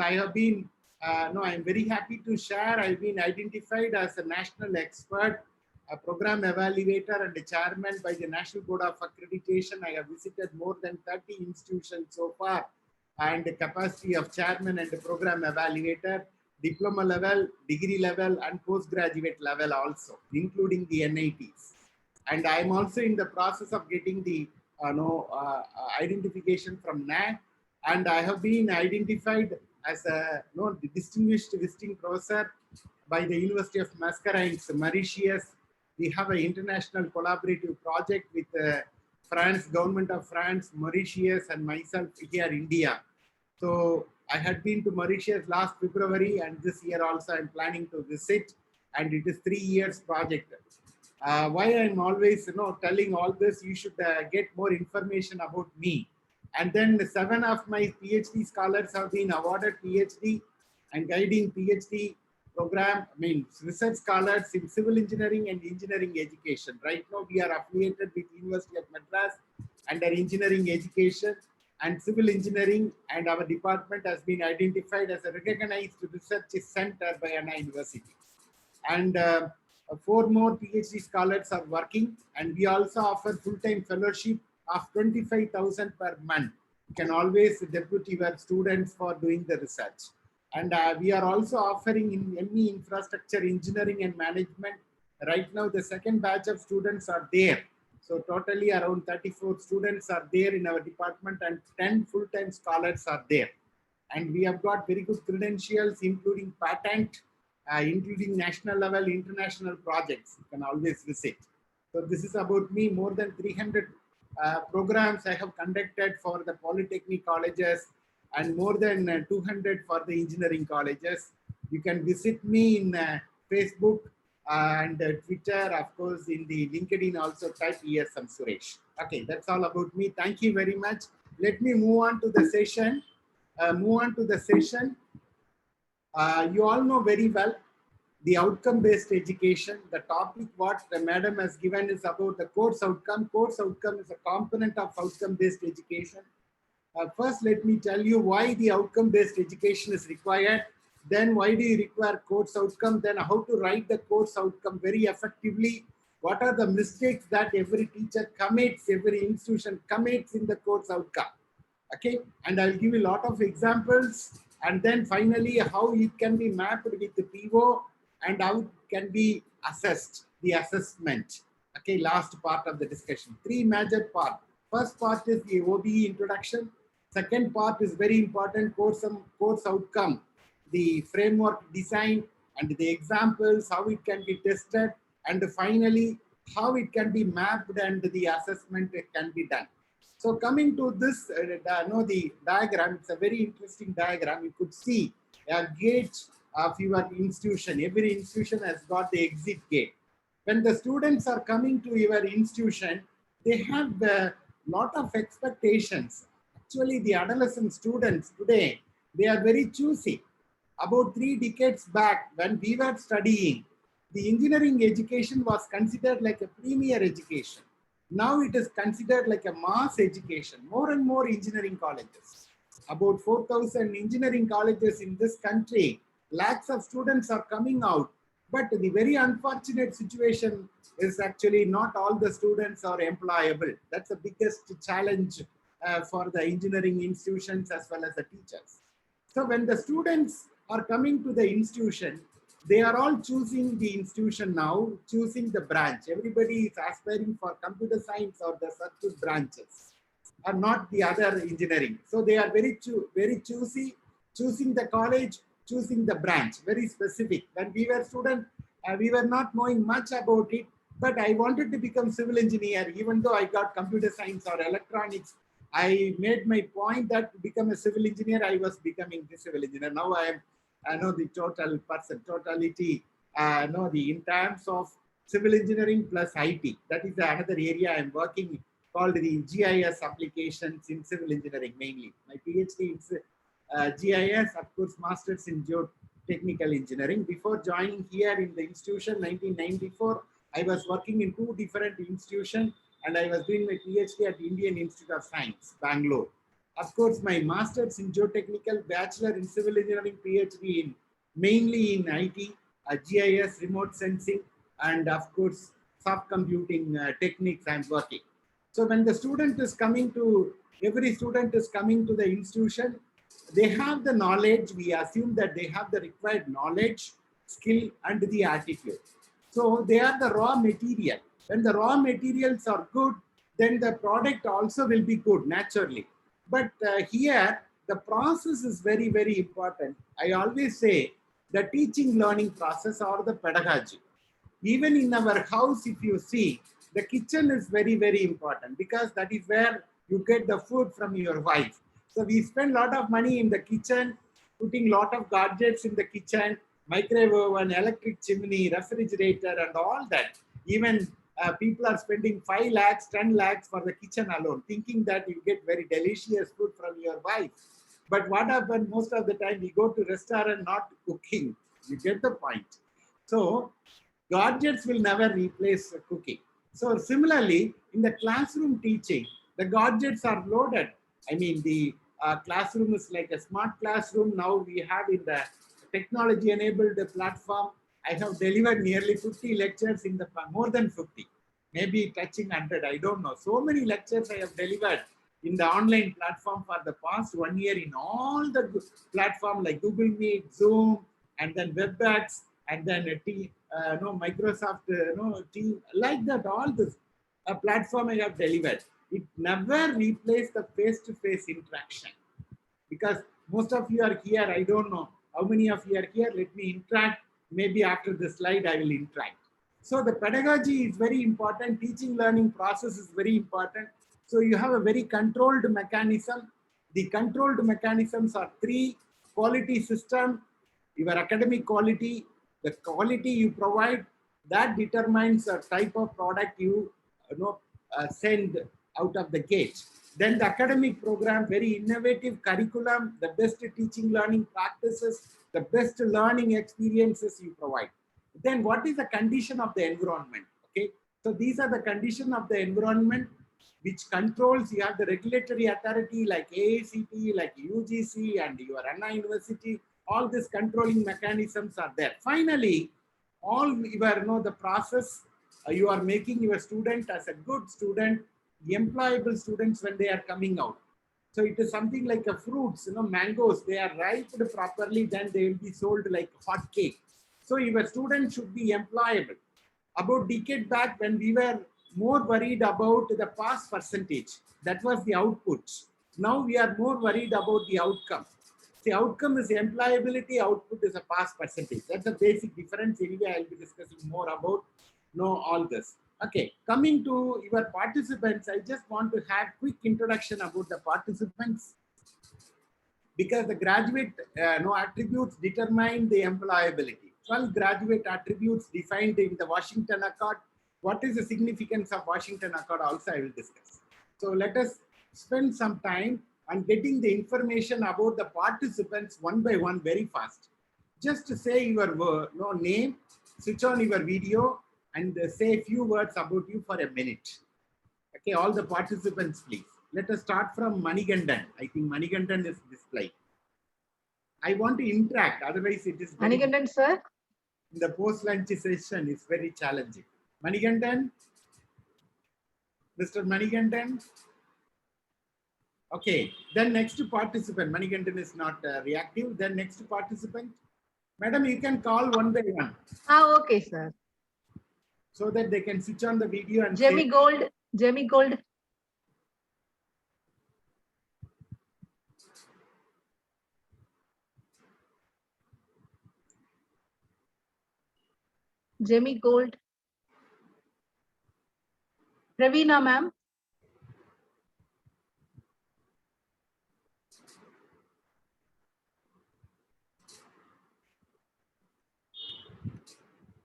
So I have been, no, I'm very happy to share. I've been identified as a national expert, a program evaluator, and a chairman by the National Board of Accreditation. I have visited more than 30 institutions so far, and the capacity of chairman and the program evaluator, diploma level, degree level, and postgraduate level also, including the NITs. And I'm also in the process of getting the identification from NAC, and I have been identified as a distinguished visiting professor by the University of Mascarenes, Mauritius. We have an international collaborative project with France, government of France, Mauritius, and myself here, India. So I had been to Mauritius last February, and this year also I'm planning to visit, and it is 3 years project. Why I'm always telling all this, you should get more information about me. And then 7 of my PhD scholars have been awarded PhD and guiding PhD program, research scholars in civil engineering and engineering education. Right now we are affiliated with University of Madras under engineering education and civil engineering, and our department has been identified as a recognized research center by Anna University. And 4 more PhD scholars are working, and we also offer full-time fellowship of 25,000 per month. You can always deputy your students for doing the research. And we are also offering in ME infrastructure engineering and management. Right now, the second batch of students are there. So totally around 34 students are there in our department, and 10 full-time scholars are there. And we have got very good credentials, including patent, including national level, international projects. You can always visit. So this is about me. More than 300 programs I have conducted for the polytechnic colleges, and more than 200 for the engineering colleges. You can visit me in Facebook and Twitter, of course, in the LinkedIn also. Type ESM Suresh. Okay, that's all about me. Thank you very much. Let me move on to the session. You all know very well the outcome-based education. The topic what the madam has given is about the course outcome. Course outcome is a component of outcome-based education. First, let me tell you why the outcome-based education is required. Then why do you require course outcome? Then how to write the course outcome very effectively. What are the mistakes that every teacher commits, every institution commits in the course outcome? Okay, and I'll give you a lot of examples. And then finally, how it can be mapped with the PO and how it can be assessed, the assessment. Okay, last part of the discussion. 3 major parts. First part is the OBE introduction. Second part is very important, course outcome, the framework design and the examples, how it can be tested, and finally, how it can be mapped and the assessment can be done. So coming to this, the diagram, it's a very interesting diagram. You could see a gate of your institution. Every institution has got the exit gate. When the students are coming to your institution, they have a lot of expectations. Actually, the adolescent students today, they are very choosy. About 3 decades back, when we were studying, the engineering education was considered like a premier education. Now it is considered like a mass education. More and more engineering colleges. About 4,000 engineering colleges in this country. Lakhs of students are coming out. But the very unfortunate situation is actually not all the students are employable. That's the biggest challenge for the engineering institutions as well as the teachers. So when the students are coming to the institution, they are all choosing the institution now, choosing the branch. Everybody is aspiring for computer science or the circuit branches, or not the other engineering. So they are very choosy, choosing the college, choosing the branch, very specific. When we were students, we were not knowing much about it, but I wanted to become civil engineer. Even though I got computer science or electronics, I made my point that to become a civil engineer, I was becoming the civil engineer. Now I know the totality, in terms of civil engineering plus IT. That is another area I'm working, called the GIS applications in civil engineering mainly. My PhD is GIS, of course, Masters in Geotechnical Engineering. Before joining here in the institution, 1994, I was working in 2 different institutions, and I was doing my PhD at Indian Institute of Science, Bangalore. Of course, my master's in geotechnical, bachelor in civil engineering, PhD in mainly in IT, GIS, remote sensing, and of course, soft computing techniques I'm working. So when the student is coming to, every student is coming to the institution, they have the knowledge. We assume that they have the required knowledge, skill, and the attitude. So they are the raw material. When the raw materials are good, then the product also will be good naturally. But here, the process is very, very important. I always say the teaching learning process or the pedagogy. Even in our house, if you see, the kitchen is very, very important because that is where you get the food from your wife. So we spend a lot of money in the kitchen, putting a lot of gadgets in the kitchen, microwave oven, electric chimney, refrigerator, and all that. Even people are spending 5 lakhs, 10 lakhs for the kitchen alone, thinking that you get very delicious food from your wife. But what happens most of the time, we go to restaurant not cooking. You get the point. So gadgets will never replace cooking. So similarly, in the classroom teaching, the gadgets are loaded. I mean, the classroom is like a smart classroom. Now we have in the technology-enabled platform. I have delivered nearly 50 lectures in the more than 50, maybe touching 100. I don't know. So many lectures I have delivered in the online platform for the past 1 year in all the platform like Google Meet, Zoom, and then WebEx, and then Microsoft, team, like that, all this platform I have delivered. It never replaced the face-to-face interaction because most of you are here. I don't know how many of you are here. Let me interact. Maybe after the slide, I will interact. So the pedagogy is very important. Teaching learning process is very important. So you have a very controlled mechanism. The controlled mechanisms are 3: quality system, your academic quality, the quality you provide, that determines the type of product you send out of the gate. Then the academic program, very innovative curriculum, the best teaching learning practices, the best learning experiences you provide. Then what is the condition of the environment? Okay, so these are the condition of the environment which controls. You have the regulatory authority like AICTE, like UGC, and your Anna University. All these controlling mechanisms are there. Finally, all your the process you are making your student as a good student, employable students when they are coming out. So it is something like a fruits, mangoes, they are ripe properly, then they will be sold like hot cake. So your student should be employable. About decade back, when we were more worried about the pass percentage, that was the output. Now we are more worried about the outcome. The outcome is employability, output is a pass percentage. That's the basic difference. Anyway, I'll be discussing more about all this. Okay, coming to your participants, I just want to have quick introduction about the participants because the graduate attributes determine the employability. 12 graduate attributes defined in the Washington Accord. What is the significance of Washington Accord also I will discuss. So let us spend some time on getting the information about the participants one by one very fast. Just to say your name, switch on your video, and say a few words about you for a minute. Okay, all the participants, please. Let us start from Manigandan. I think Manigandan is displayed. I want to interact, otherwise it is very... Manigandan, sir? In the post-lunch session, is very challenging. Manigandan? Mr. Manigandan? Okay, then next participant. Manigandan is not reactive. Then next participant. Madam, you can call one by one. Okay, sir. So that they can switch on the video and Jamie Gold. Jamie Gold. Jamie Gold. Ravina, ma'am.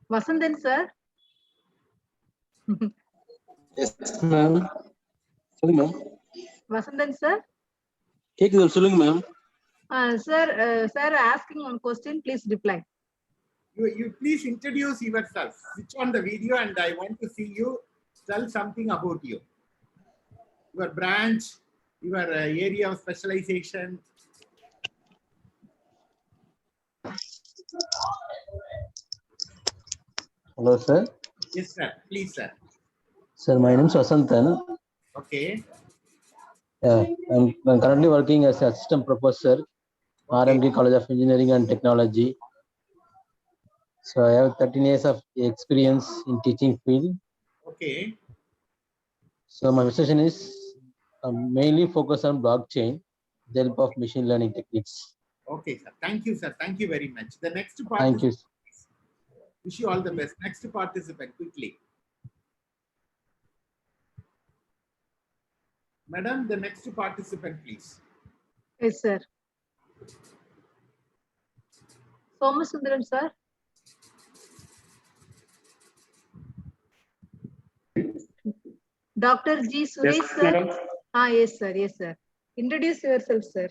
Vasandan, sir. Yes, ma'am. Sorry, ma'am. Vasandan, sir. கேக்குது சொல்லுங்க ma'am. Sir asking one question, please reply. You please introduce yourself. Switch on the video and I want to see you tell something about you. Your branch, your area of specialization. Hello, sir. Yes, sir. Please, sir. Sir, my name is Vasantan. Okay. I'm currently working as assistant professor, Okay. RMD College of Engineering and Technology. So I have 13 years of experience in teaching field. Okay. So my session is mainly focused on blockchain, with the help of machine learning techniques. Okay, sir. Thank you, sir. Thank you very much. The next Thank participant. you. Wish you all the best. Next participant, quickly. Madam, the next participant, please. Yes, sir. Somasundaram, sir. Dr. G. Suresh, Yes, sir. madam. Yes, sir. Yes, sir. Introduce yourself, sir.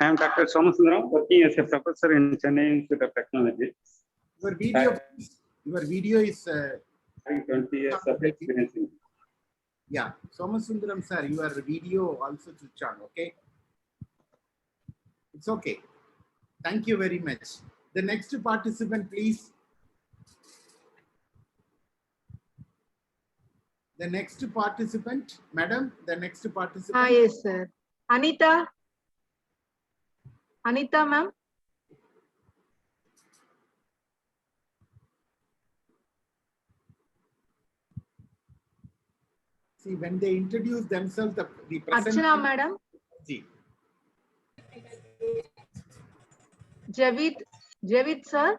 I am Dr. Somasundaram, working as a professor in Chennai Institute of Technology. Your video, please. Your video is. Having 20 years of experience in. Yeah, Somasundaram, sir, your video also switch on. Okay. It's okay. Thank you very much. The next participant, please. The next participant, madam, the next participant. Yes, sir. Anita. Anita, ma'am. See, when they introduce themselves, the present. Archana, madam. See, Javid, sir.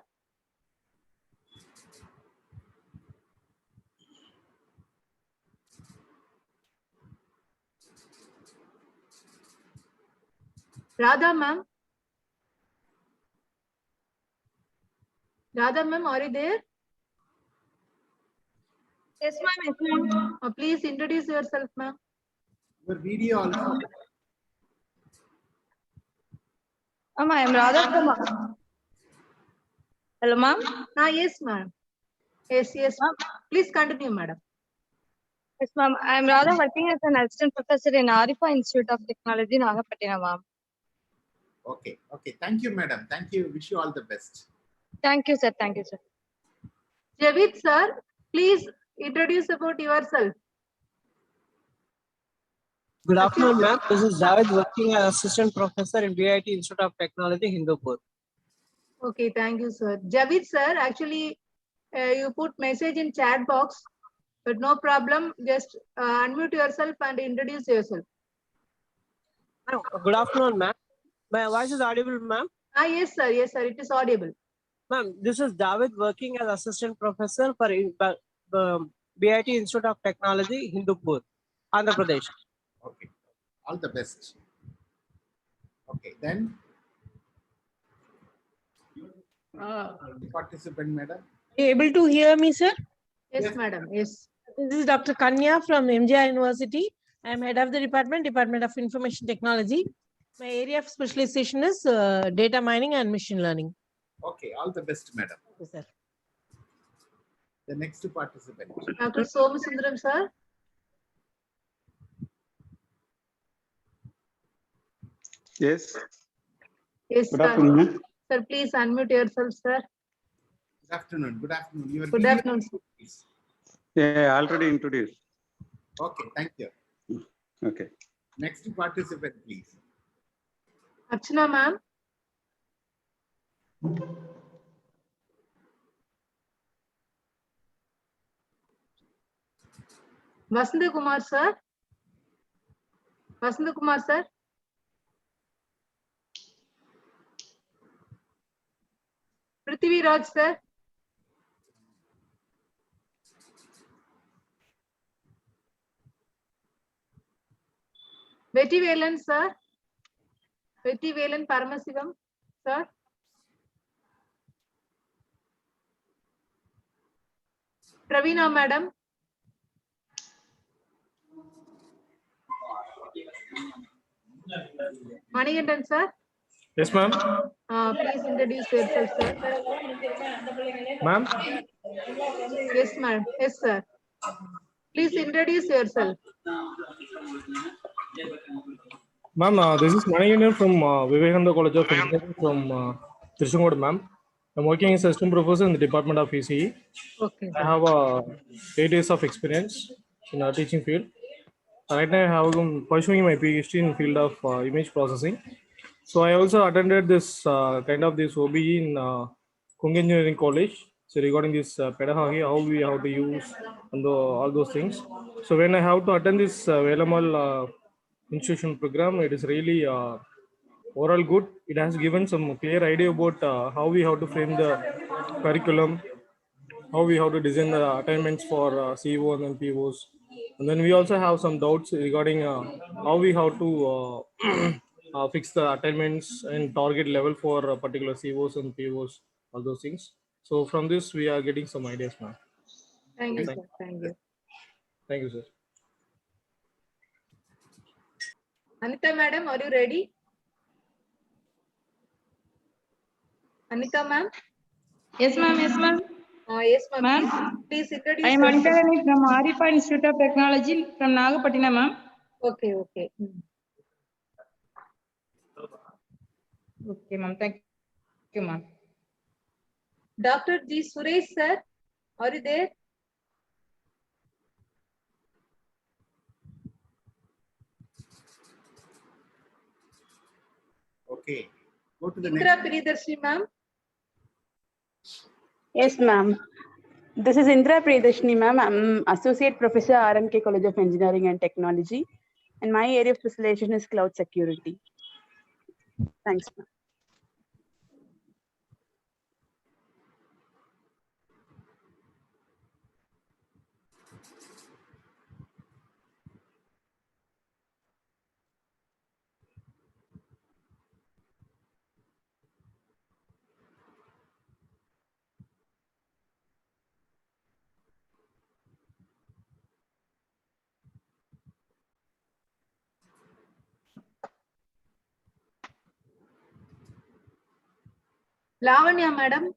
Radha, ma'am. Radha, ma'am, are you there? Yes, ma'am. Yes, ma'am. Please introduce yourself, ma'am. your video also. Ma'am, I am Radha from. Hello, ma'am. Yes, ma'am. Yes. Please continue, madam. Yes, ma'am. I am Radha, working as an assistant professor in Arifa Institute of Technology, Nagapattinam, ma'am. Okay. Thank you, madam. Thank you. Wish you all the best. Thank you, sir. Thank you, sir. Javid, sir, please introduce about yourself. Good afternoon, ma'am. This is Javed, working as assistant professor in BIT Institute of Technology, Hindupur. Okay, thank you, sir. Javid, sir, actually, you put message in chat box, but no problem. Just unmute yourself and introduce yourself. Good afternoon, ma'am. My voice is audible, ma'am. Yes, sir. Yes, sir. It is audible. Ma'am, this is Javed, working as assistant professor for BIT Institute of Technology, Hindupur, Andhra Pradesh. Okay. All the best. Okay, then. Participant, madam. Able to hear me, sir? Yes, madam. Yes. This is Dr. Kanya from MGI University. I am head of the Department of Information Technology. My area of specialization is data mining and machine learning. Okay, all the best, madam. Yes, sir. The next participant. Dr. Somasundaram, sir. Yes. Yes, Good sir. afternoon. Sir, please unmute yourself, sir. Good afternoon. Good afternoon. Your Good video, afternoon, sir. please. Yeah, already introduced. Okay, thank you. Okay. Next participant, please. Archana, ma'am. Vasant Kumar, sir. Vasant Kumar, sir. Prithvi Raj, sir. Veti Velan, sir. Veti Velan Paramasivam, sir. Pravina, madam. Manigandan, sir. Yes, ma'am. Please introduce yourself, sir. Ma'am. Yes, ma'am. Yes, sir. Please introduce yourself. Ma'am, this is Manigandan from Vivekananda College of Engineering from Trichangodu, ma'am. I'm working as assistant professor in the Department of ECE. Okay, I sir. have 8 years of experience in a teaching field. Right now, I have pursuing my PhD in field of image processing. So I also attended this kind of this OBE in Kung Engineering College. So regarding this pedagogy, how we have to use and all those things. So when I have to attend this Velamal institution program, it is really overall good. It has given some clear idea about how we have to frame the curriculum, how we have to design the assignments for CO and POs. And then we also have some doubts regarding how we have to fix the attainments and target level for particular COs and POs, all those things. So from this, we are getting some ideas now. Thank you, sir. Thank you. Thank you, sir. Anita madam, are you ready? Anita ma'am? Yes, ma'am. Yes, ma'am. Yes, ma'am. Ma'am, Please introduce I am yourself. Anita Rani from Arifa Institute of Technology from Nagapattinam, ma'am. Okay, okay. Okay, ma'am. Thank you, ma'am. Dr. G. Suresh, sir, are you there? Okay. Go to the Indra next. Priyadarshini, ma'am. Yes, ma'am. This is Indra Priyadarshini, ma'am. I'm Associate Professor, RMK College of Engineering and Technology. And my area of specialization is cloud security. Thanks, ma'am. Lavanya, madam.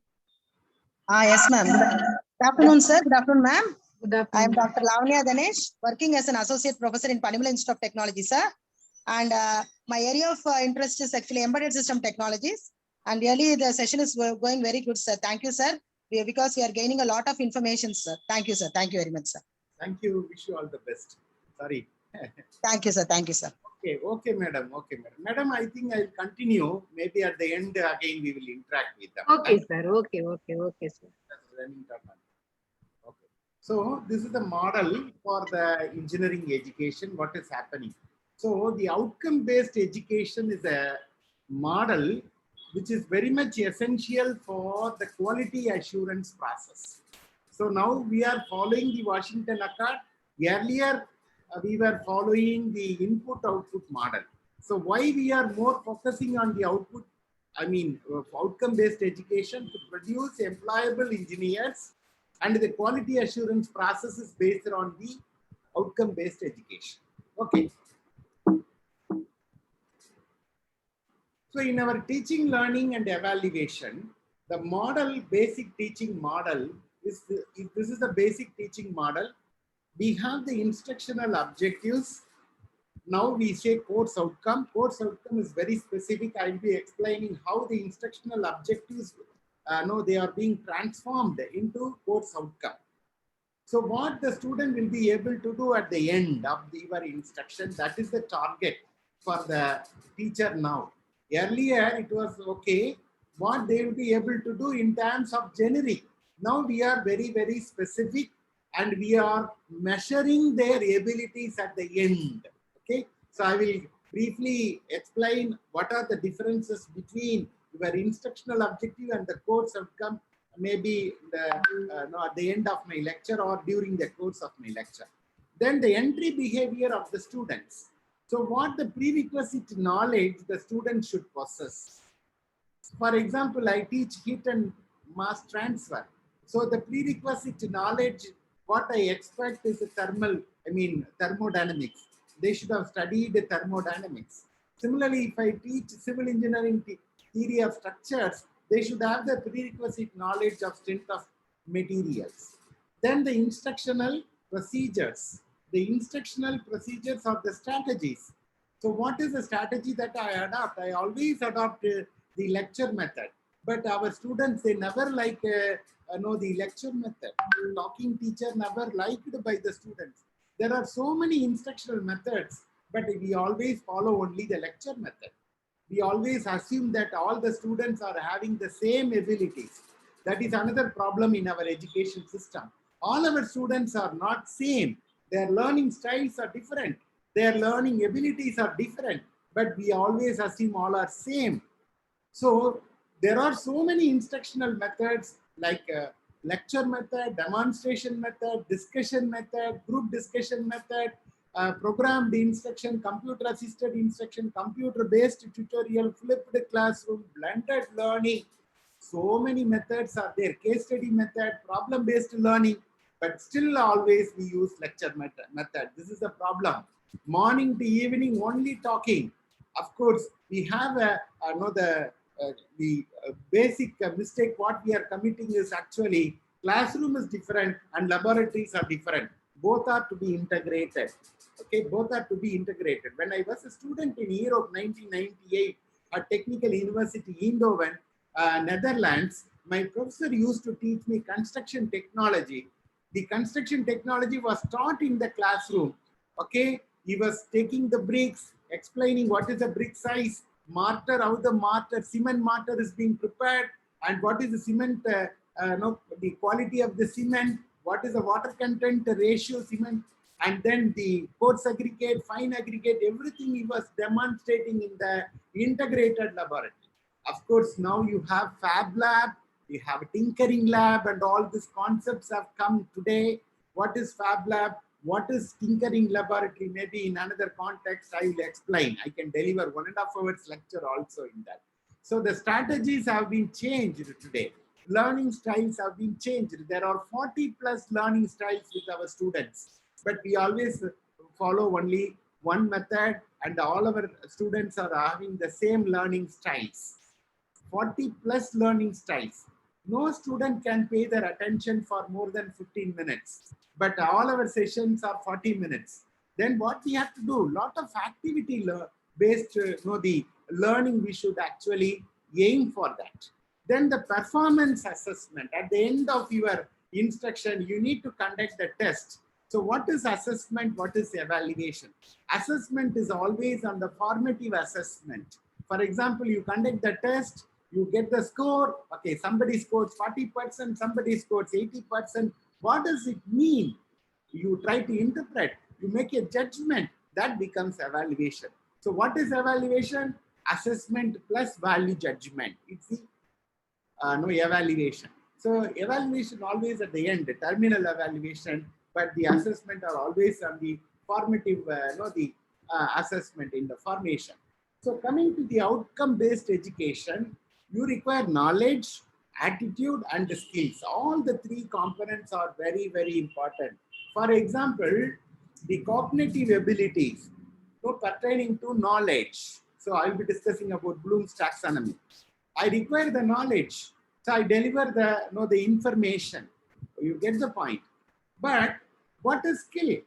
Yes, ma'am. Good afternoon, sir. Good afternoon, ma'am. Good I am afternoon. Dr. Lavanya Ganesh, working as an associate professor in Panimala Institute of Technology, sir. And my area of interest is actually embedded system technologies. And really, the session is going very good, sir. Thank you, sir. Because we are gaining a lot of information, sir. Thank you, sir. Thank you very much, sir. Thank you. Wish you all the best. Sorry. Thank you, sir. Thank you, sir. Okay, okay, madam. Okay, madam. Madam, I think I'll continue. Maybe at the end again we will interact with them. Okay, sir. Okay, sir. Okay. So this is the model for the engineering education. What is happening? So the outcome-based education is a model which is very much essential for the quality assurance process. So now we are following the Washington Accord. Earlier, we were following the input-output model. So why we are more focusing on the output, outcome-based education to produce employable engineers, and the quality assurance process is based on the outcome-based education. Okay. So in our teaching, learning, and evaluation, the model, basic teaching model, this is the basic teaching model. We have the instructional objectives. Now we say course outcome. Course outcome is very specific. I will be explaining how the instructional objectives, they are being transformed into course outcome. So what the student will be able to do at the end of your instruction, that is the target for the teacher now. Earlier it was okay, what they will be able to do in terms of generic. Now we are very, very specific and we are measuring their abilities at the end. Okay, so I will briefly explain what are the differences between your instructional objective and the course outcome, maybe at the end of my lecture or during the course of my lecture. Then the entry behavior of the students. So what the prerequisite knowledge the student should possess. For example, I teach heat and mass transfer. So the prerequisite knowledge, what I expect is a thermodynamics. They should have studied thermodynamics. Similarly, if I teach civil engineering theory of structures, they should have the prerequisite knowledge of strength of materials. Then the instructional, procedures. The instructional procedures are the strategies. So what is the strategy that I adopt? I always adopt the lecture method. But our students, they never like the lecture method. Talking teacher never liked by the students. There are so many instructional methods, but we always follow only the lecture method. We always assume that all the students are having the same abilities. That is another problem in our education system. All our students are not same. Their learning styles are different. Their learning abilities are different, but we always assume all are same. So there are so many instructional methods like lecture method, demonstration method, discussion method, group discussion method, programmed instruction, computer assisted instruction, computer based tutorial, flipped classroom, blended learning. So many methods are there, case study method, problem based learning, but still always we use lecture method. This is the problem. Morning to evening only talking. Of course, we have the basic mistake what we are committing is actually classroom is different and laboratories are different. Both are to be integrated. Okay, both are to be integrated. When I was a student in Europe 1998 at Technical University Eindhoven, Netherlands, my professor used to teach me construction technology. The construction technology was taught in the classroom. Okay, he was taking the bricks, explaining what is the brick size, mortar, how the mortar, cement mortar is being prepared, and what is the cement, the quality of the cement, what is the water content, the ratio cement, and then the coarse aggregate, fine aggregate, everything he was demonstrating in the integrated laboratory. Of course, now you have Fab Lab, you have Tinkering Lab, and all these concepts have come today. What is Fab Lab? What is Tinkering Laboratory? Maybe in another context, I will explain. I can deliver 1.5 hours lecture also in that. So the strategies have been changed today. Learning styles have been changed. There are 40+ learning styles with our students, but we always follow only one method, and all our students are having the same learning styles. 40+ learning styles. No student can pay their attention for more than 15 minutes, but all our sessions are 40 minutes. Then what we have to do? Lot of activity based, the learning we should actually aim for that. Then the performance assessment. At the end of your instruction, you need to conduct the test. So what is assessment? What is evaluation? Assessment is always on the formative assessment. For example, you conduct the test, you get the score. Okay, somebody scores 40%, somebody scores 80%. What does it mean? You try to interpret, you make a judgment, that becomes evaluation. So what is evaluation? Assessment plus value judgment. It's the evaluation. So evaluation always at the end, the terminal evaluation, but the assessment are always on the formative, assessment in the formation. So coming to the outcome-based education, you require knowledge, attitude, and the skills. All the three components are very, very important. For example, the cognitive abilities pertaining to knowledge. So I will be discussing about Bloom's taxonomy. I require the knowledge, so I deliver the information. You get the point. But what is skill?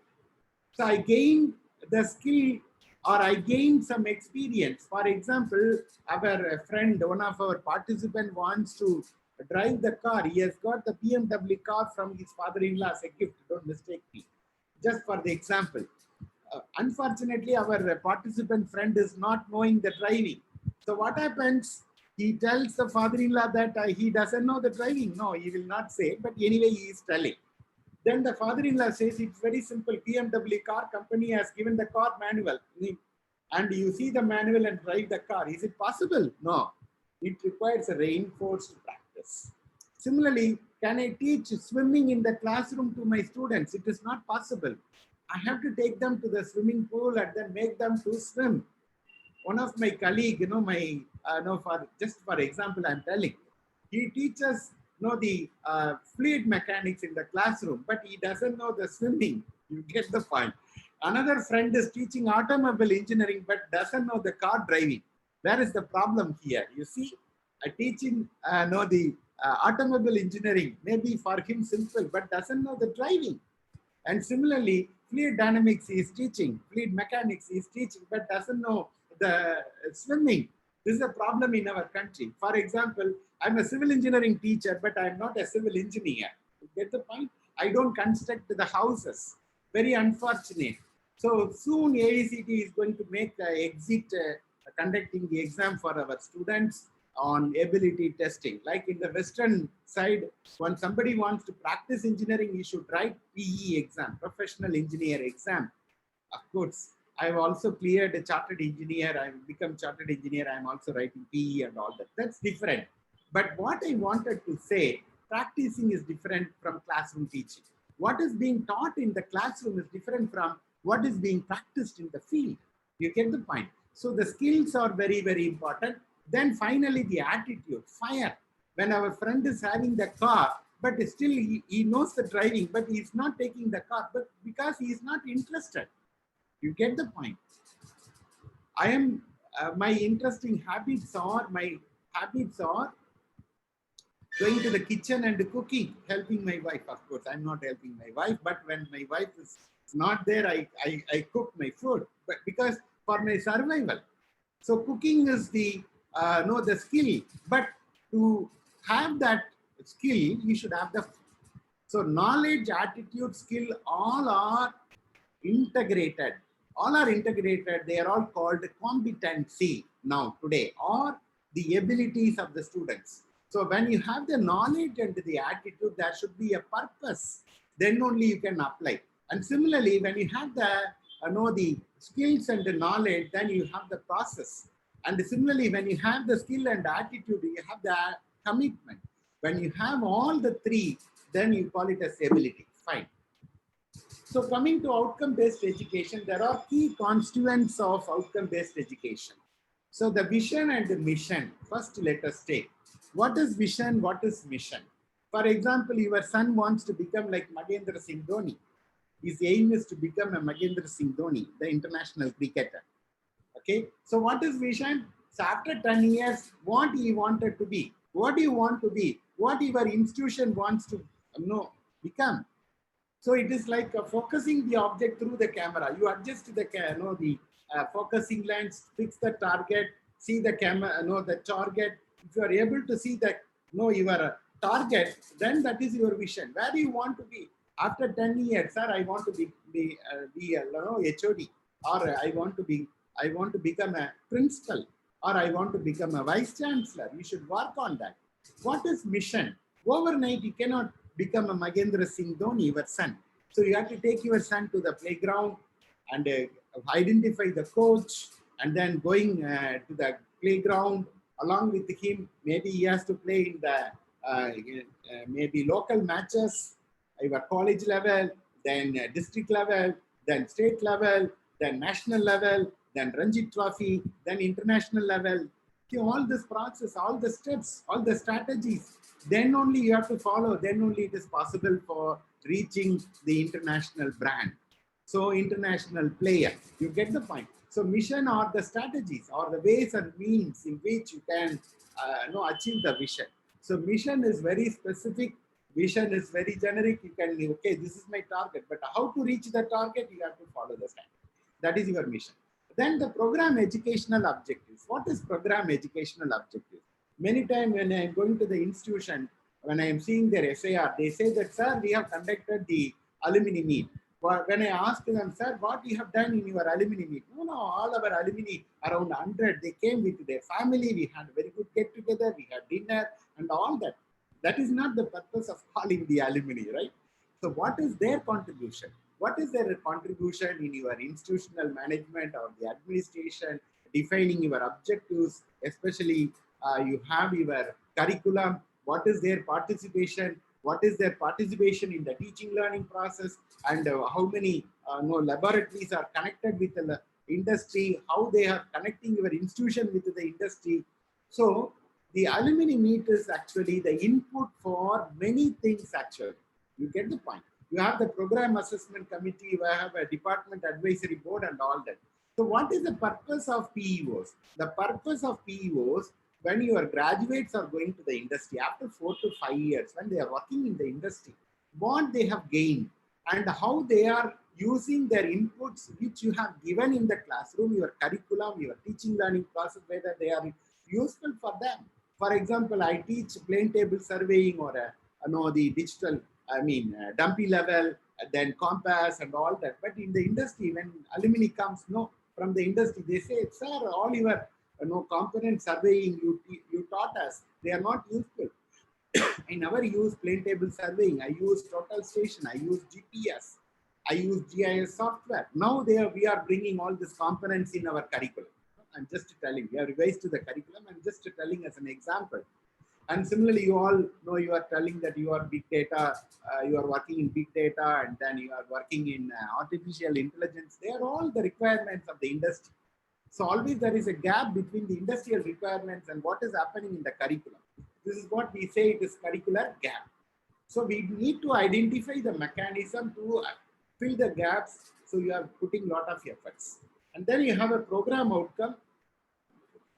So I gain the skill, or I gain some experience. For example, our friend, one of our participants wants to drive the car. He has got the BMW car from his father-in-law as a gift. Don't mistake me. Just for the example. Unfortunately, our participant friend is not knowing the driving. So what happens? He tells the father-in-law that he doesn't know the driving. No, he will not say, but anyway, he is telling. Then the father-in-law says, it's very simple. BMW car company has given the car manual. And you see the manual and drive the car. Is it possible? No. It requires a reinforced practice. Similarly, can I teach swimming in the classroom to my students? It is not possible. I have to take them to the swimming pool and then make them to swim. One of my colleague, for example, I'm telling, he teaches the fluid mechanics in the classroom, but he doesn't know the swimming. You get the point. Another friend is teaching automobile engineering, but doesn't know the car driving. Where is the problem here? You see, teaching the automobile engineering, maybe for him simple, but doesn't know the driving. And similarly, fluid dynamics is teaching, fluid mechanics is teaching, but doesn't know the swimming. This is a problem in our country. For example, I'm a civil engineering teacher, but I'm not a civil engineer. You get the point? I don't construct the houses. Very unfortunate. So soon AICT is going to make the exit conducting the exam for our students on ability testing. Like in the Western side, when somebody wants to practice engineering, he should write PE exam, professional engineer exam. Of course, I've also cleared a chartered engineer. I've become chartered engineer. I'm also writing PE and all that. That's different. But what I wanted to say, practicing is different from classroom teaching. What is being taught in the classroom is different from what is being practiced in the field. You get the point? So the skills are very, very important. Then finally, the attitude, fire. When our friend is having the car, but still he knows the driving, but he's not taking the car, but because he is not interested. You get the point? I am, my interesting habits are, going to the kitchen and cooking, helping my wife. Of course, I'm not helping my wife, but when my wife is not there, I cook my food, but because for my survival. So cooking is the the skill, but to have that skill, you should have the, so knowledge, attitude, skill, all are integrated. All are integrated. They are all called competency now today, or the abilities of the students. So when you have the knowledge and the attitude, there should be a purpose. Then only you can apply. And similarly, when you have the the skills and the knowledge, then you have the process. And similarly, when you have the skill and attitude, you have the commitment. When you have all the three, then you call it as ability. Fine. So coming to outcome-based education, there are key constituents of outcome-based education. So the vision and the mission. First, let us take. What is vision? What is mission? For example, your son wants to become like Mahendra Singh Dhoni. His aim is to become a Mahendra Singh Dhoni, the international cricketer. Okay. So what is vision? So after 10 years, what he wanted to be? What do you want to be? What your institution wants to become? So it is like focusing the object through the camera. You adjust the focusing lens, fix the target, see the camera, the target. If you are able to see that your target, then that is your vision. Where do you want to be after 10 years? Sir, I want to be HOD, or I want to become a principal, or I want to become a vice chancellor. You should work on that. What is mission? Overnight, you cannot become a Mahendra Singh Dhoni, your son. So you have to take your son to the playground and identify the coach, and then going to the playground along with him. Maybe he has to play in the maybe local matches, your college level, then district level, then state level, then national level, then Ranji Trophy, then international level. See, all this process, all the steps, all the strategies, then only you have to follow, then only it is possible for reaching the international brand. So international player, you get the point. So mission are the strategies or the ways and means in which you can achieve the vision. So mission is very specific. Vision is very generic. You can, okay, this is my target, but how to reach the target, you have to follow the standard. That is your mission. Then the program educational objectives. What is program educational objectives? Many times when I am going to the institution, when I am seeing their SIR, they say that, sir, we have conducted the alumni meet. When I ask them, sir, what you have done in your alumni meet? No, all our alumni, around 100, they came with their family. We had a very good get together. We had dinner and all that. That is not the purpose of calling the alumni, right? So what is their contribution? What is their contribution in your institutional management or the administration, defining your objectives, especially you have your curriculum, what is their participation, what is their participation in the teaching learning process, and how many laboratories are connected with the industry, how they are connecting your institution with the industry. So the alumni meet is actually the input for many things actually. You get the point. You have the program assessment committee, you have a department advisory board and all that. So what is the purpose of PEOs? The purpose of PEOs, when your graduates are going to the industry after 4 to 5 years, when they are working in the industry, what they have gained and how they are using their inputs which you have given in the classroom, your curriculum, your teaching learning process, whether they are useful for them. For example, I teach plain table surveying or the digital, dumpy level, then compass and all that. But in the industry, when alumni comes, from the industry, they say, sir, all your component surveying you taught us, they are not useful. I never use plain table surveying. I use total station. I use GPS. I use GIS software. Now we are bringing all these components in our curriculum. I'm just telling, we have revised to the curriculum. I'm just telling as an example. And similarly, you all know, you are telling that you are big data, you are working in big data, and then you are working in artificial intelligence. They are all the requirements of the industry. So always there is a gap between the industrial requirements and what is happening in the curriculum. This is what we say, it is curricular gap. So we need to identify the mechanism to fill the gaps. So you are putting a lot of efforts. And then you have a program outcome.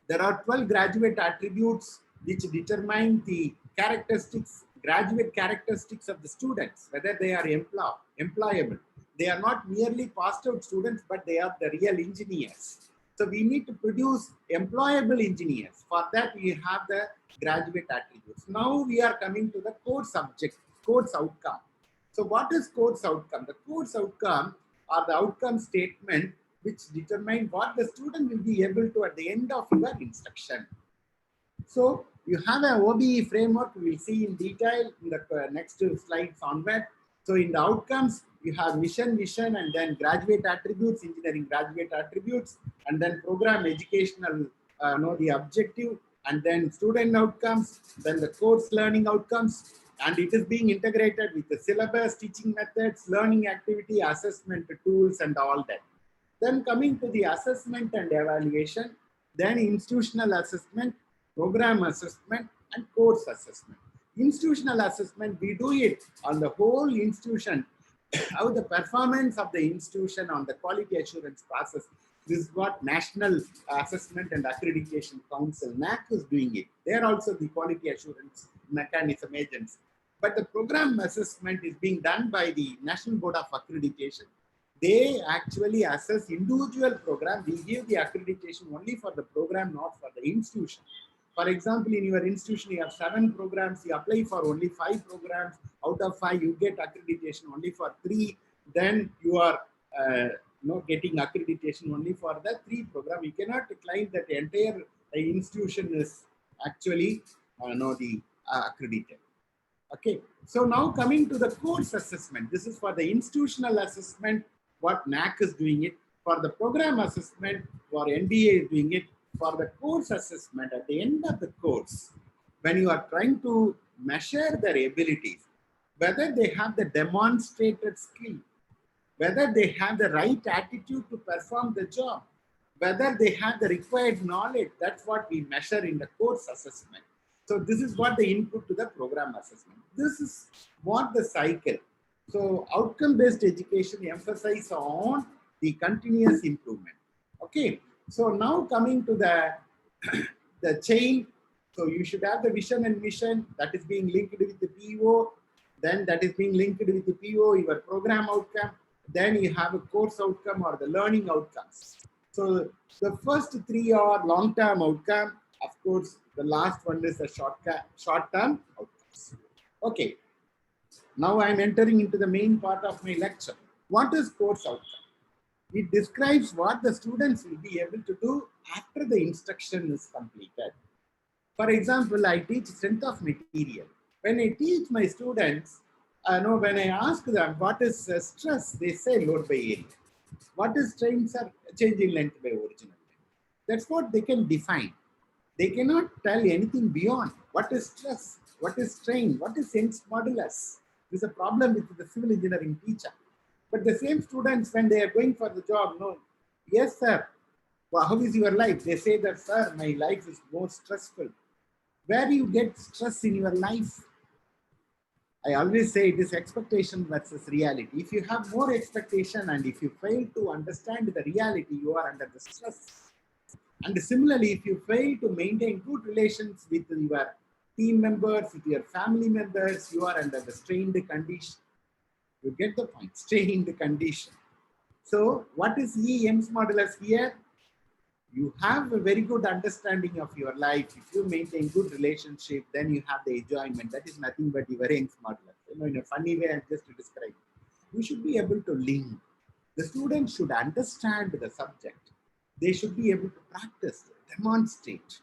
There are 12 graduate attributes which determine the characteristics, graduate characteristics of the students, whether they are employable. They are not merely passed out students, but they are the real engineers. So we need to produce employable engineers. For that, we have the graduate attributes. Now we are coming to the course outcome. So what is course outcome? The course outcome are the outcome statement which determine what the student will be able to at the end of your instruction. So you have an OBE framework, we will see in detail in the next slides onward. So in the outcomes, you have mission, vision, and then graduate attributes, engineering graduate attributes, and then program educational, the objective, and then student outcomes, then the course learning outcomes, and it is being integrated with the syllabus, teaching methods, learning activity, assessment tools, and all that. Then coming to the assessment and evaluation, then institutional assessment, program assessment, and course assessment. Institutional assessment, we do it on the whole institution, how the performance of the institution on the quality assurance process. This is what National Assessment and Accreditation Council, NAC, is doing it. They are also the quality assurance mechanism agents. But the program assessment is being done by the National Board of Accreditation. They actually assess individual program. We give the accreditation only for the program, not for the institution. For example, in your institution, you have 7 programs, you apply for only 5 programs. Out of 5, you get accreditation only for 3. Then you are getting accreditation only for the 3 program. You cannot claim that the entire institution is actually accredited. Okay, so now coming to the course assessment. This is for the institutional assessment, what NAC is doing it. For the program assessment, for NBA is doing it. For the course assessment, at the end of the course, when you are trying to measure their abilities, whether they have the demonstrated skill, whether they have the right attitude to perform the job, whether they have the required knowledge, that's what we measure in the course assessment. So this is what the input to the program assessment. This is what the cycle. So outcome-based education emphasizes on the continuous improvement. Okay. So now coming to the chain. So you should have the vision and mission that is being linked with the PO. Then that is being linked with the PO, your program outcome. Then you have a course outcome or the learning outcomes. So the first 3 are long-term outcome. Of course, the last one is a short-term outcomes. Okay. Now I'm entering into the main part of my lecture. What is course outcome? It describes what the students will be able to do after the instruction is completed. For example, I teach strength of material. When I teach my students, when I ask them what is stress, they say load by area. What is strain, sir? Change in length by original length. That's what they can define. They cannot tell anything beyond. What is stress? What is strain? What is Young's modulus? This is a problem with the civil engineering teacher. But the same students, when they are going for the job, no, yes, sir. Well, how is your life? They say that, sir, my life is more stressful. Where do you get stress in your life? I always say it is expectation versus reality. If you have more expectation and if you fail to understand the reality, you are under the stress. And similarly, if you fail to maintain good relations with your team members, with your family members, you are under the strained condition. You get the point. Stay in the condition. So what is Young's modulus here? You have a very good understanding of your life. If you maintain good relationship, then you have the enjoyment. That is nothing but your Young's modulus. You know, in a funny way, I'm just to describe. You should be able to link. The students should understand the subject. They should be able to practice, demonstrate.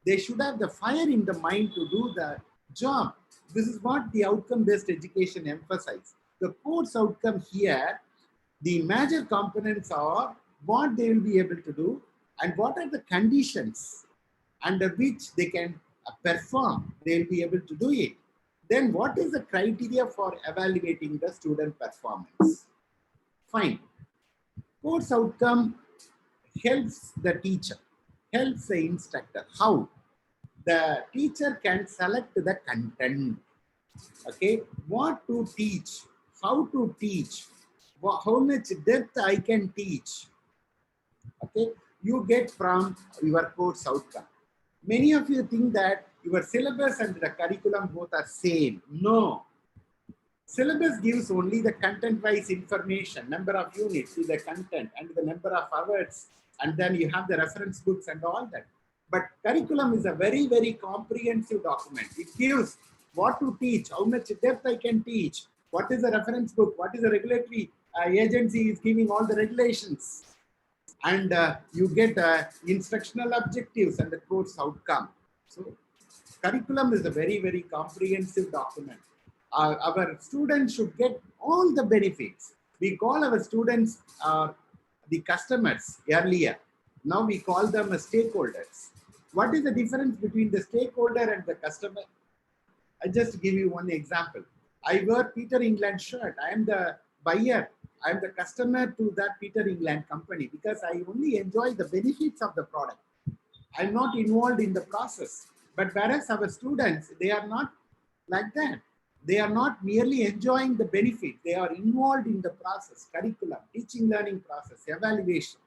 They should have the fire in the mind to do the job. This is what the outcome-based education emphasizes. The course outcome here, the major components are what they will be able to do and what are the conditions under which they can perform. They will be able to do it. Then what is the criteria for evaluating the student performance? Fine. Course outcome helps the teacher, helps the instructor. How? The teacher can select the content. Okay, what to teach, how to teach, how much depth I can teach. Okay, you get from your course outcome. Many of you think that your syllabus and the curriculum both are same. No. Syllabus gives only the content-wise information, number of units to the content and the number of hours, and then you have the reference books and all that. But curriculum is a very, very comprehensive document. It gives what to teach, how much depth I can teach, what is the reference book, what is the regulatory agency is giving all the regulations. And you get instructional objectives and the course outcome. So curriculum is a very, very comprehensive document. Our students should get all the benefits. We call our students the customers earlier. Now we call them stakeholders. What is the difference between the stakeholder and the customer? I just give you one example. I wear Peter England shirt. I am the buyer. I am the customer to that Peter England company because I only enjoy the benefits of the product. I'm not involved in the process. But whereas our students, they are not like that. They are not merely enjoying the benefit. They are involved in the process, curriculum, teaching, learning process, evaluation.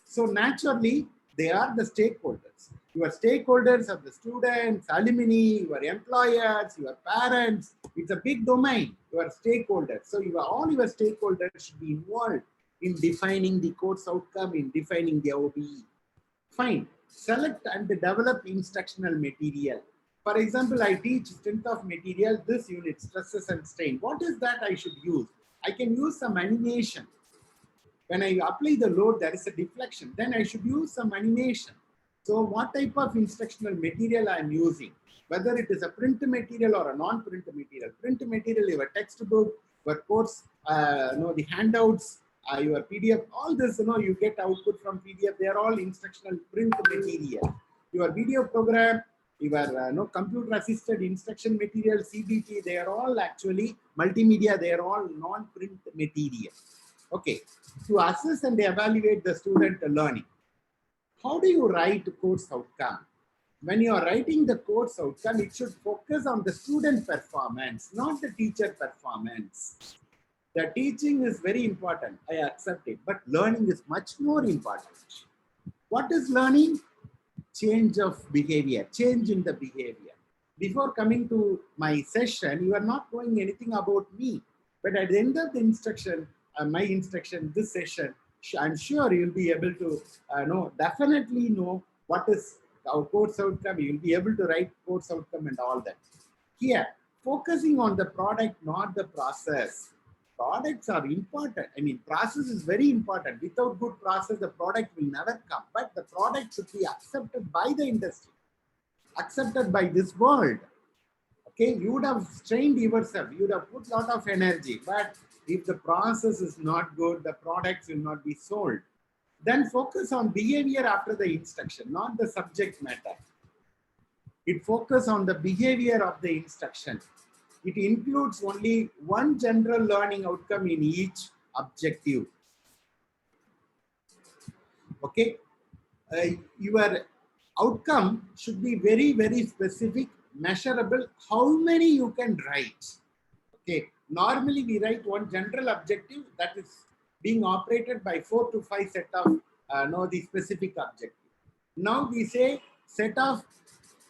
So naturally, they are the stakeholders. Your stakeholders are the students, alumni, your employers, your parents. It's a big domain, your stakeholders. So all your stakeholders should be involved in defining the course outcome, in defining the OBE. Fine. Select and develop instructional material. For example, I teach strength of material, this unit, stresses and strain. What is that I should use? I can use some animation. When I apply the load, there is a deflection. Then I should use some animation. So what type of instructional material I am using? Whether it is a print material or a non-print material. Print material, your textbook, your course, the handouts, your PDF, all this, you get output from PDF. They are all instructional print material. Your video program, your computer-assisted instruction material, CBT, they are all actually multimedia. They are all non-print material. Okay, to assess and evaluate the student learning. How do you write course outcome? When you are writing the course outcome, it should focus on the student performance, not the teacher performance. The teaching is very important, I accept it, but learning is much more important. What is learning? Change of behavior, change in the behavior. Before coming to my session, you are not knowing anything about me, but at the end of the instruction, my instruction, this session, I'm sure you'll be able to definitely know what is our course outcome. You'll be able to write course outcome and all that. Here, focusing on the product, not the process. Products are important. I mean, process is very important. Without good process, the product will never come. But the product should be accepted by the industry, accepted by this world. Okay, you would have strained yourself. You would have put a lot of energy. But if the process is not good, the products will not be sold. Then focus on behavior after the instruction, not the subject matter. It focuses on the behavior of the instruction. It includes only one general learning outcome in each objective. Okay, your outcome should be very, very specific, measurable. How many you can write? Okay, normally we write one general objective that is being operated by 4 to 5 set of the specific objective. Now we say set of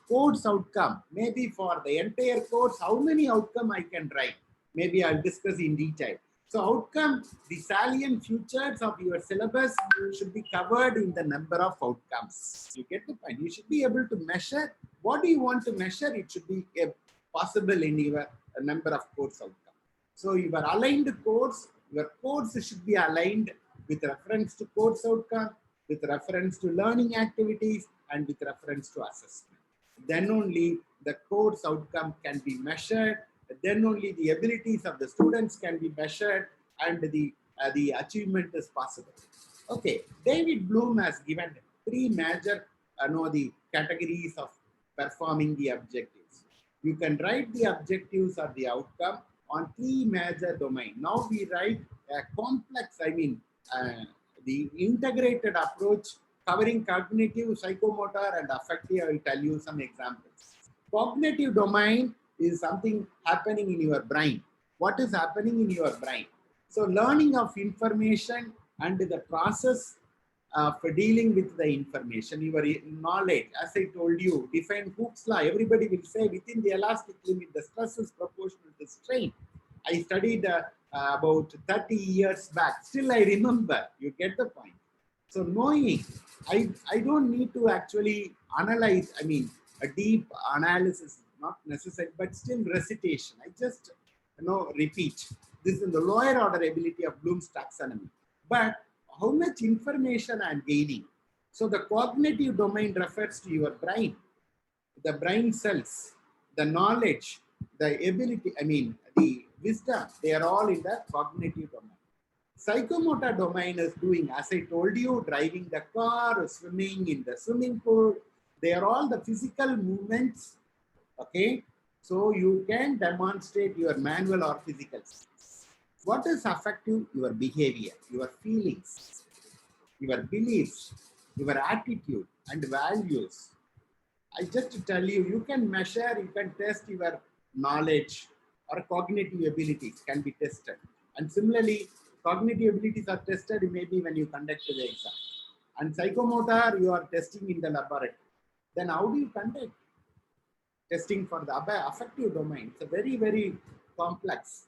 course outcome, maybe for the entire course, how many outcome I can write? Maybe I'll discuss in detail. So outcome, the salient features of your syllabus should be covered in the number of outcomes. You get the point. You should be able to measure. What do you want to measure? It should be possible in your number of course outcome. So your aligned course, your course should be aligned with reference to course outcome, with reference to learning activities, and with reference to assessment. Then only the course outcome can be measured. Then only the abilities of the students can be measured, and the achievement is possible. Okay, David Bloom has given three major the categories of performing the objectives. You can write the objectives or the outcome on three major domains. Now we write a complex, the integrated approach covering cognitive, psychomotor, and affective. I will tell you some examples. Cognitive domain is something happening in your brain. What is happening in your brain? So learning of information and the process for dealing with the information, your knowledge, as I told you, define Hooke's law. Everybody will say within the elastic limit, the stress is proportional to strain. I studied about 30 years back. Still, I remember. You get the point. So knowing, I don't need to actually analyze. I mean, a deep analysis not necessary, but still recitation. I just repeat. This is the lower order ability of Bloom's taxonomy. But how much information I'm gaining? So the cognitive domain refers to your brain, the brain cells, the knowledge, the ability, the wisdom, they are all in the cognitive domain. Psychomotor domain is doing, as I told you, driving the car, swimming in the swimming pool. They are all the physical movements. Okay, so you can demonstrate your manual or physical skills. What is affective? Your behavior, your feelings, your beliefs, your attitude and values. I just tell you, you can measure, you can test your knowledge or cognitive abilities can be tested. And similarly, cognitive abilities are tested maybe when you conduct the exam. And psychomotor, you are testing in the laboratory. Then how do you conduct testing for the affective domain? It's a very, very complex.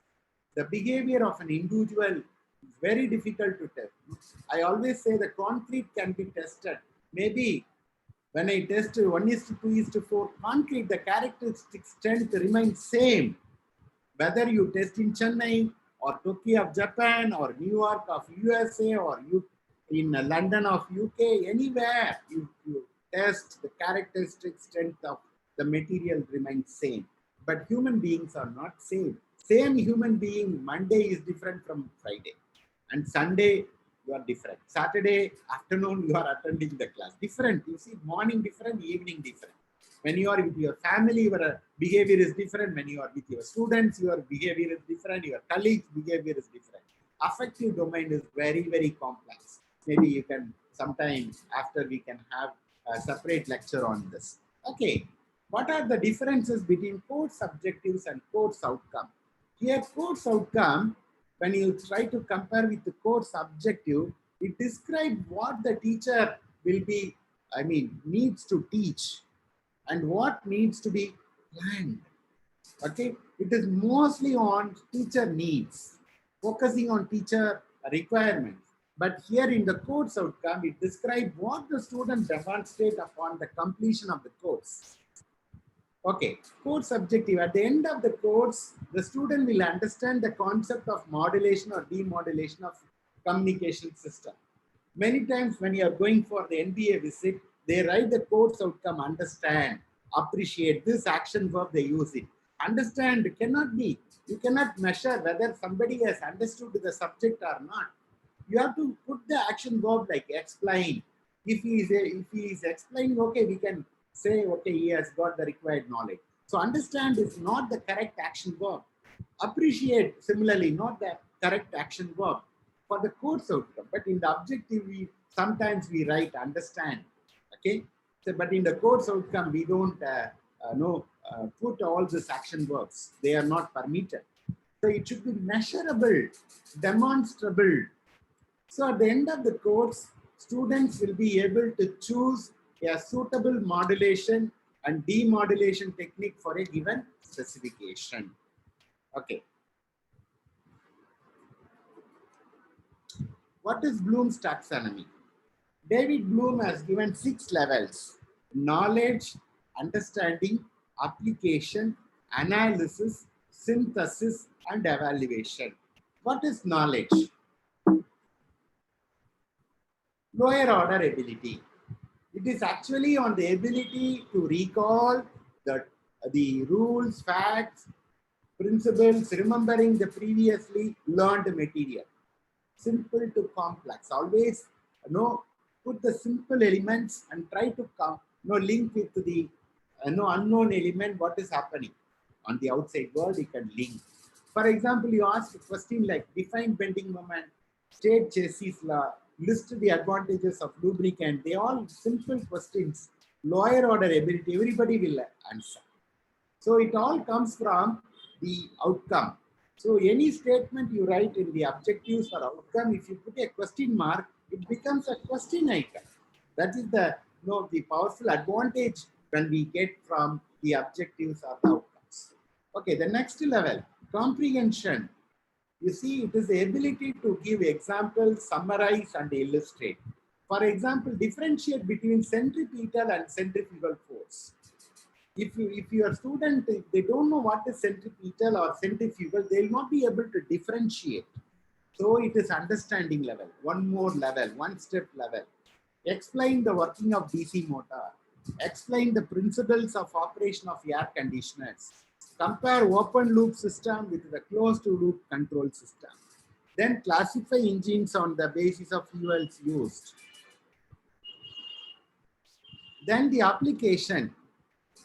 The behavior of an individual is very difficult to test. I always say the concrete can be tested. Maybe when I test 1:2:4, concrete, the characteristic strength remains same. Whether you test in Chennai or Tokyo of Japan or New York of USA or in London of UK, anywhere you test, the characteristic strength of the material remains same. But human beings are not same. Same human being, Monday is different from Friday. And Sunday, you are different. Saturday afternoon, you are attending the class. Different. You see, morning different, evening different. When you are with your family, your behavior is different. When you are with your students, your behavior is different. Your colleagues' behavior is different. Affective domain is very, very complex. Maybe you can, sometime after we can have a separate lecture on this. Okay. What are the differences between course objectives and course outcome? Here, course outcome, when you try to compare with the course objective, it describes what the teacher will be, needs to teach and what needs to be planned. Okay, it is mostly on teacher needs, focusing on teacher requirements. But here in the course outcome, it describes what the student demonstrates upon the completion of the course. Okay, course objective. At the end of the course, the student will understand the concept of modulation or demodulation of communication system. Many times when you are going for the NBA visit, they write the course outcome, understand, appreciate, this action verb, they use it. Understand cannot be, you cannot measure whether somebody has understood the subject or not. You have to put the action verb like explain. If he is explaining, okay, we can say, okay, he has got the required knowledge. So understand is not the correct action verb. Appreciate, similarly, not the correct action verb for the course outcome. But in the objective, sometimes we write understand. Okay, so, but in the course outcome, we don't put all these action verbs. They are not permitted. So it should be measurable, demonstrable. So at the end of the course, students will be able to choose a suitable modulation and demodulation technique for a given specification. Okay. What is Bloom's taxonomy? David Bloom has given 6 levels: knowledge, understanding, application, analysis, synthesis, and evaluation. What is knowledge? Lower order ability. It is actually on the ability to recall the rules, facts, principles, remembering the previously learned material. Simple to complex. Always put the simple elements and try to link with the unknown element, what is happening on the outside world, you can link. For example, you ask a question like define bending moment, state Chassis law, list the advantages of lubricant. They all simple questions, lower order ability, everybody will answer. So it all comes from the outcome. So any statement you write in the objectives or outcome, if you put a question mark, it becomes a question icon. That is the powerful advantage when we get from the objectives or the outcomes. Okay, the next level, comprehension. You see, it is the ability to give examples, summarize, and illustrate. For example, differentiate between centripetal and centrifugal force. If your student, if they don't know what is centripetal or centrifugal, they will not be able to differentiate. So it is understanding level, one more level, one step level. Explain the working of DC motor. Explain the principles of operation of air conditioners. Compare open loop system with the closed loop control system. Then classify engines on the basis of fuels used. Then the application.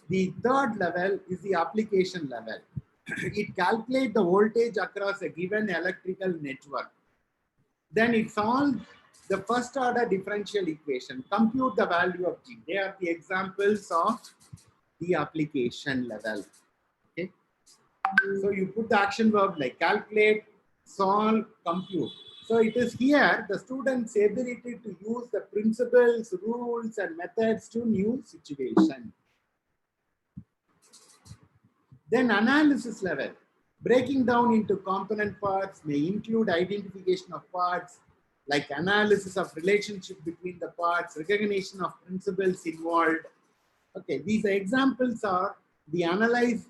The third level is the application level. It calculates the voltage across a given electrical network. Then it solves the first order differential equation. Compute the value of G. They are the examples of the application level. Okay. So you put the action verb like calculate, solve, compute. So it is here the student's ability to use the principles, rules, and methods to new situation. Then analysis level, breaking down into component parts may include identification of parts, like analysis of relationship between the parts, recognition of principles involved. Okay, these examples are the analyze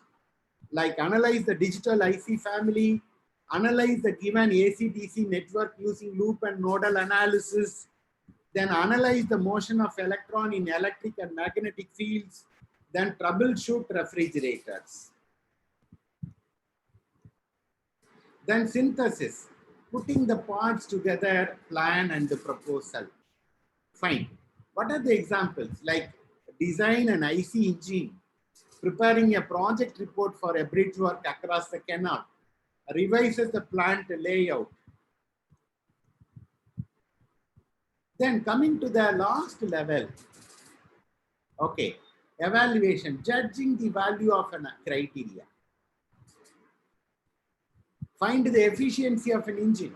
the digital IC family, analyze the given AC-DC network using loop and nodal analysis, then analyze the motion of electron in electric and magnetic fields, then troubleshoot refrigerators. Then synthesis, putting the parts together, plan and the proposal. Fine. What are the examples? Like design an IC engine, preparing a project report for a bridge work across the canal, revises the plant layout. Then coming to the last level, okay, evaluation, judging the value of a criteria. Find the efficiency of an engine.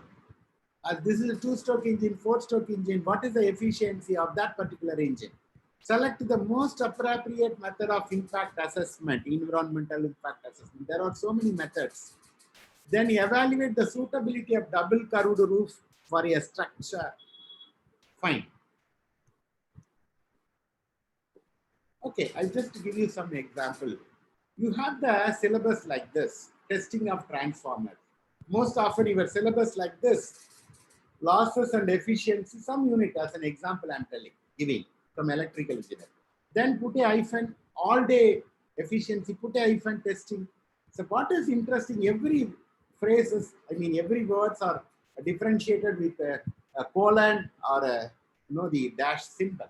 As this is a 2-stroke engine, 4-stroke engine, what is the efficiency of that particular engine? Select the most appropriate method of impact assessment, environmental impact assessment. There are so many methods. Then evaluate the suitability of double curved roof for a structure. Fine. Okay, I'll just give you some example. You have the syllabus like this, testing of transformers. Most often your syllabus like this, losses and efficiency, some unit as an example I'm giving from electrical engineering. Then put a hyphen, all day efficiency, put a hyphen testing. So what is interesting, every phrases, every words are differentiated with a colon or the dash symbol.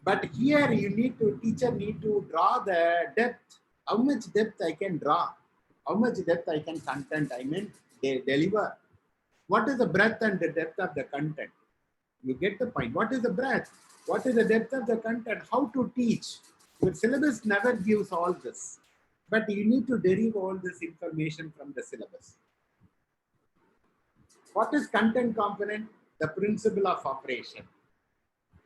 But here teacher need to draw the depth, how much depth I can draw. How much depth I can deliver. What is the breadth and the depth of the content? You get the point. What is the breadth? What is the depth of the content? How to teach? Your syllabus never gives all this. But you need to derive all this information from the syllabus. What is content component? The principle of operation.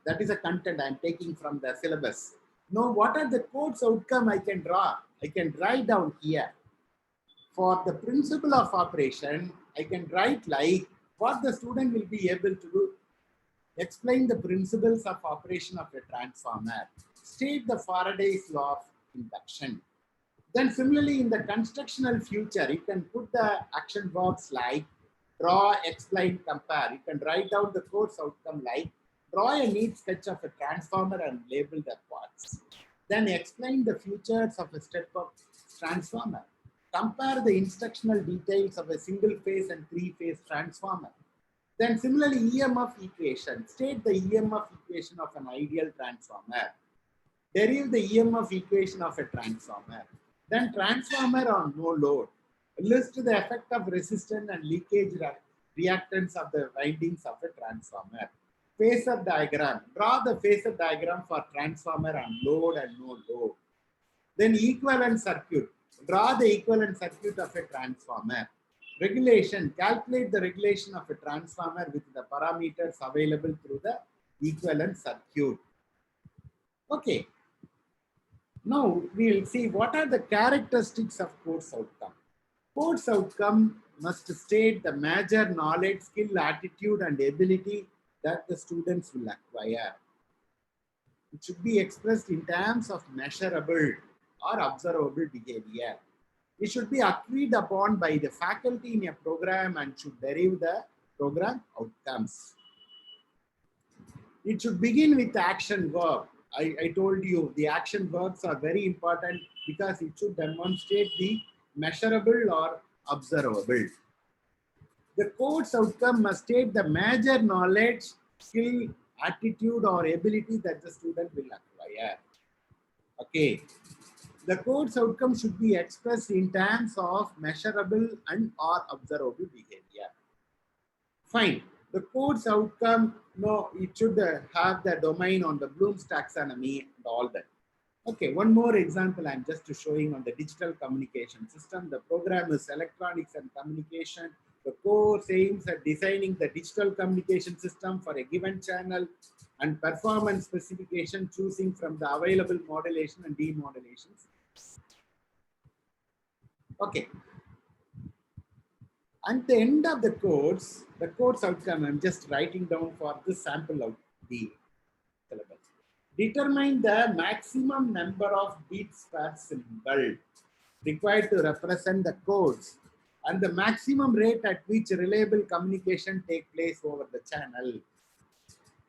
That is a content I am taking from the syllabus. Now, what are the course outcome I can draw? I can write down here. For the principle of operation, I can write like what the student will be able to do, explain the principles of operation of a transformer, state the Faraday's law of induction. Then similarly in the constructional future, you can put the action verbs like draw, explain, compare. You can write down the course outcome like draw a neat sketch of a transformer and label the parts. Then explain the features of a step-up transformer. Compare the instructional details of a single-phase and three-phase transformer. Then similarly, EMF equation. State the EMF equation of an ideal transformer. Derive the EMF equation of a transformer. Then transformer on no load. List the effect of resistance and leakage reactance of the windings of a transformer. Phasor diagram. Draw the phasor diagram for transformer on load and no load. Then equivalent circuit. Draw the equivalent circuit of a transformer. Regulation. Calculate the regulation of a transformer with the parameters available through the equivalent circuit. Okay. Now we will see what are the characteristics of course outcome. Course outcome must state the major knowledge, skill, attitude, and ability that the students will acquire. It should be expressed in terms of measurable or observable behavior. It should be agreed upon by the faculty in a program and should derive the program outcomes. It should begin with the action verb. I told you the action verbs are very important because it should demonstrate the measurable or observable. The course outcome must state the major knowledge, skill, attitude, or ability that the student will acquire. Okay. The course outcome should be expressed in terms of measurable and or observable behavior. Fine. The course outcome, no, it should have the domain on the Bloom's taxonomy and all that. Okay, one more example I'm just showing on the digital communication system. The program is electronics and communication. The course aims at designing the digital communication system for a given channel and performance specification, choosing from the available modulation and demodulations. Okay. At the end of the course outcome, I'm just writing down for this sample of the syllabus. Determine the maximum number of bits per symbol required to represent the codes and the maximum rate at which reliable communication takes place over the channel.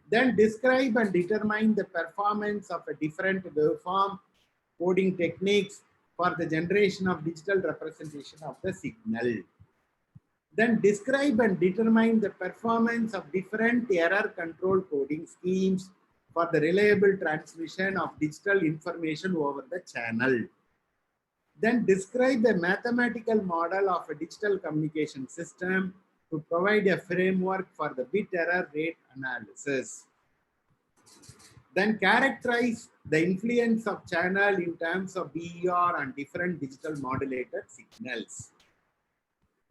Then describe and determine the performance of a different waveform coding techniques for the generation of digital representation of the signal. Then describe and determine the performance of different error control coding schemes for the reliable transmission of digital information over the channel. Then describe a mathematical model of a digital communication system to provide a framework for the bit error rate analysis. Then characterize the influence of channel in terms of BER and different digital modulated signals.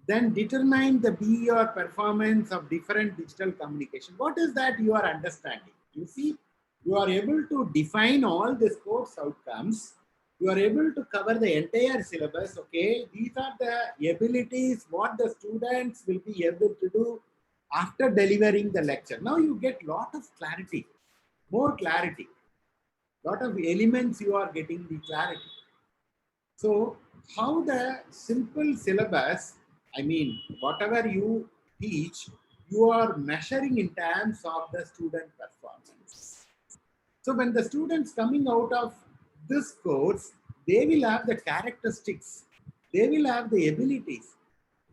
Then determine the BER performance of different digital communication. What is that you are understanding? You see, you are able to define all these course outcomes. You are able to cover the entire syllabus. Okay, these are the abilities what the students will be able to do after delivering the lecture. Now you get lot of clarity, more clarity. Lot of elements you are getting the clarity. So how the simple syllabus, I mean, whatever you teach, you are measuring in terms of the student performance. So when the students coming out of this course, they will have the characteristics, they will have the abilities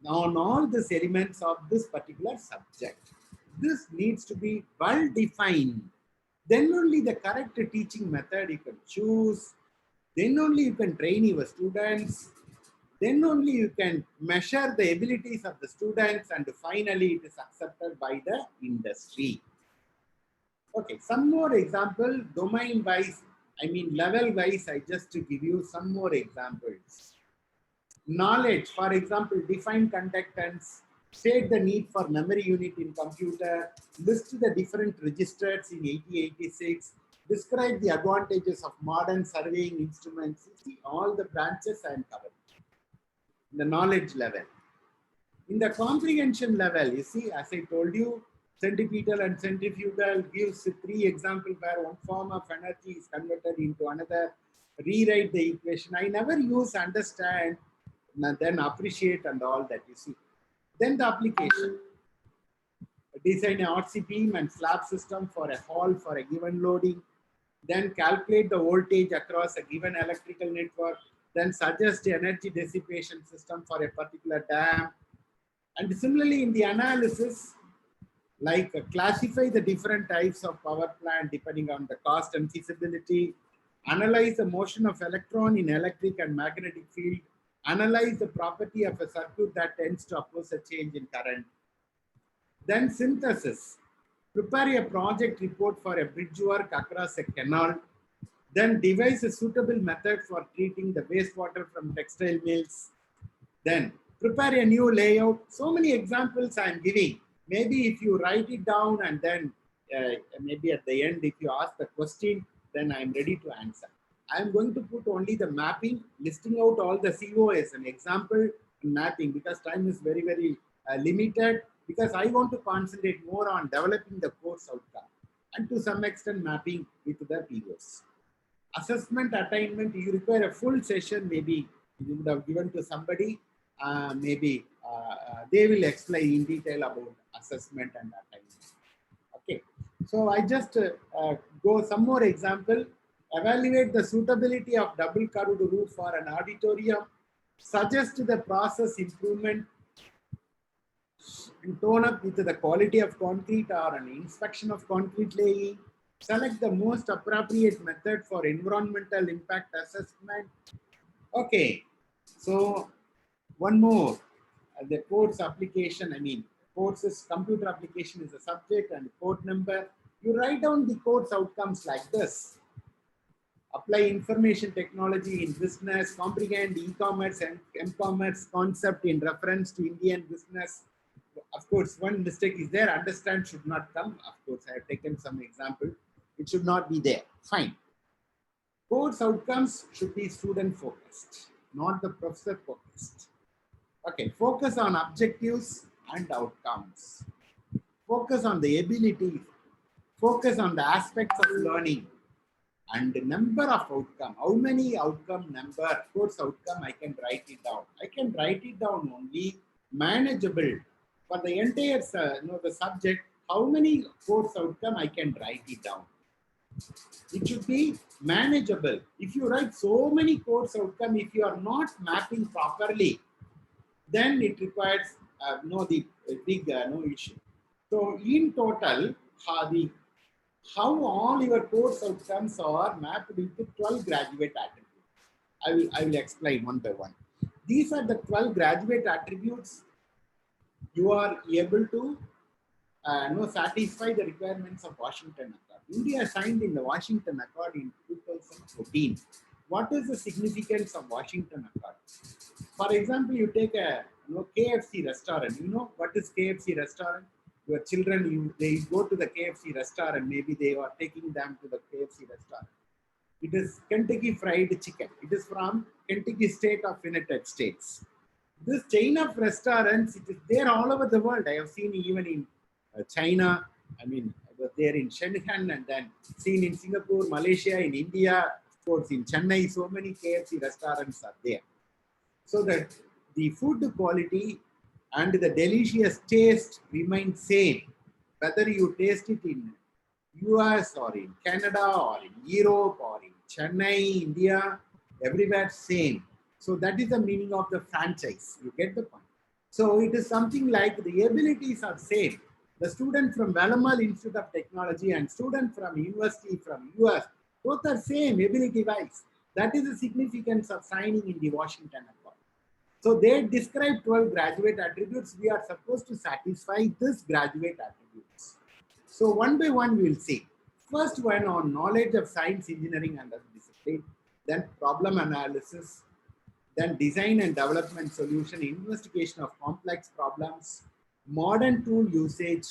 on all these elements of this particular subject. This needs to be well defined. Then only the correct teaching method you can choose. Then only you can train your students. Then only you can measure the abilities of the students, and finally it is accepted by the industry. Okay, some more example, domain wise, I mean level wise, I just to give you some more examples. Knowledge, for example, define conductance, state the need for memory unit in computer, list the different registers in 8086, describe the advantages of modern surveying instruments. See, all the branches I am covering. The knowledge level. In the comprehension level, you see, as I told you, centripetal and centrifugal gives 3 examples where one form of energy is converted into another. Rewrite the equation. I never use understand, then appreciate and all that, you see. Then the application. Design a RC beam and slab system for a hall for a given loading. Then calculate the voltage across a given electrical network. Then suggest the energy dissipation system for a particular dam. And similarly, in the analysis, like classify the different types of power plant depending on the cost and feasibility, analyze the motion of electron in electric and magnetic field, analyze the property of a circuit that tends to oppose a change in current. Then synthesis, prepare a project report for a bridge work across a canal, then devise a suitable method for treating the wastewater from textile mills, then prepare a new layout. So many examples I am giving. Maybe if you write it down and then maybe at the end, if you ask the question, then I am ready to answer. I am going to put only the mapping, listing out all the COS, an example and mapping, because time is very, very limited, because I want to concentrate more on developing the course outcome and to some extent mapping with the POs. Assessment attainment, you require a full session, maybe you would have given to somebody. Maybe they will explain in detail about assessment and attainment. Okay, so I just go some more example. Evaluate the suitability of double curved roof for an auditorium. Suggest the process improvement and tone up with the quality of concrete or an inspection of concrete laying. Select the most appropriate method for environmental impact assessment. Okay, so one more, the course application, courses, computer application is a subject and code number. You write down the course outcomes like this. Apply information technology in business, comprehend e-commerce and m-commerce concept in reference to Indian business. Of course, one mistake is there, understand should not come. Of course, I have taken some example. It should not be there. Fine. Course outcomes should be student focused, not the professor focused. Okay, focus on objectives and outcomes. Focus on the abilities. Focus on the aspects of learning and the number of outcome. How many outcome number, course outcome I can write it down. I can write it down only manageable. For the entire the subject, how many course outcome I can write it down. It should be manageable. If you write so many course outcome, if you are not mapping properly, then it requires the big issue. So in total, how all your course outcomes are mapped into 12 graduate attributes. I will explain one by one. These are the 12 graduate attributes. You are able to satisfy the requirements of Washington Accord. India signed in the Washington Accord in 2014. What is the significance of Washington Accord? For example, you take a KFC restaurant. You know what is KFC restaurant? Your children, they go to the KFC restaurant. Maybe they are taking them to the KFC restaurant. It is Kentucky Fried Chicken. It is from Kentucky State of United States. This chain of restaurants, it is there all over the world. I have seen even in China. I was there in Shenzhen and then seen in Singapore, Malaysia, in India, of course in Chennai. So many KFC restaurants are there. So that the food quality and the delicious taste remain same, whether you taste it in US or in Canada or in Europe or in Chennai, India, everywhere same. So that is the meaning of the franchise. You get the point. So it is something like the abilities are same. The student from Valamal Institute of Technology and student from university from US, both are same ability-wise. That is the significance of signing in the Washington Accord. So they describe 12 graduate attributes. We are supposed to satisfy this graduate attributes. So one by one we will see. First one on knowledge of science, engineering and other discipline, then problem analysis, then design and development solution, investigation of complex problems, modern tool usage,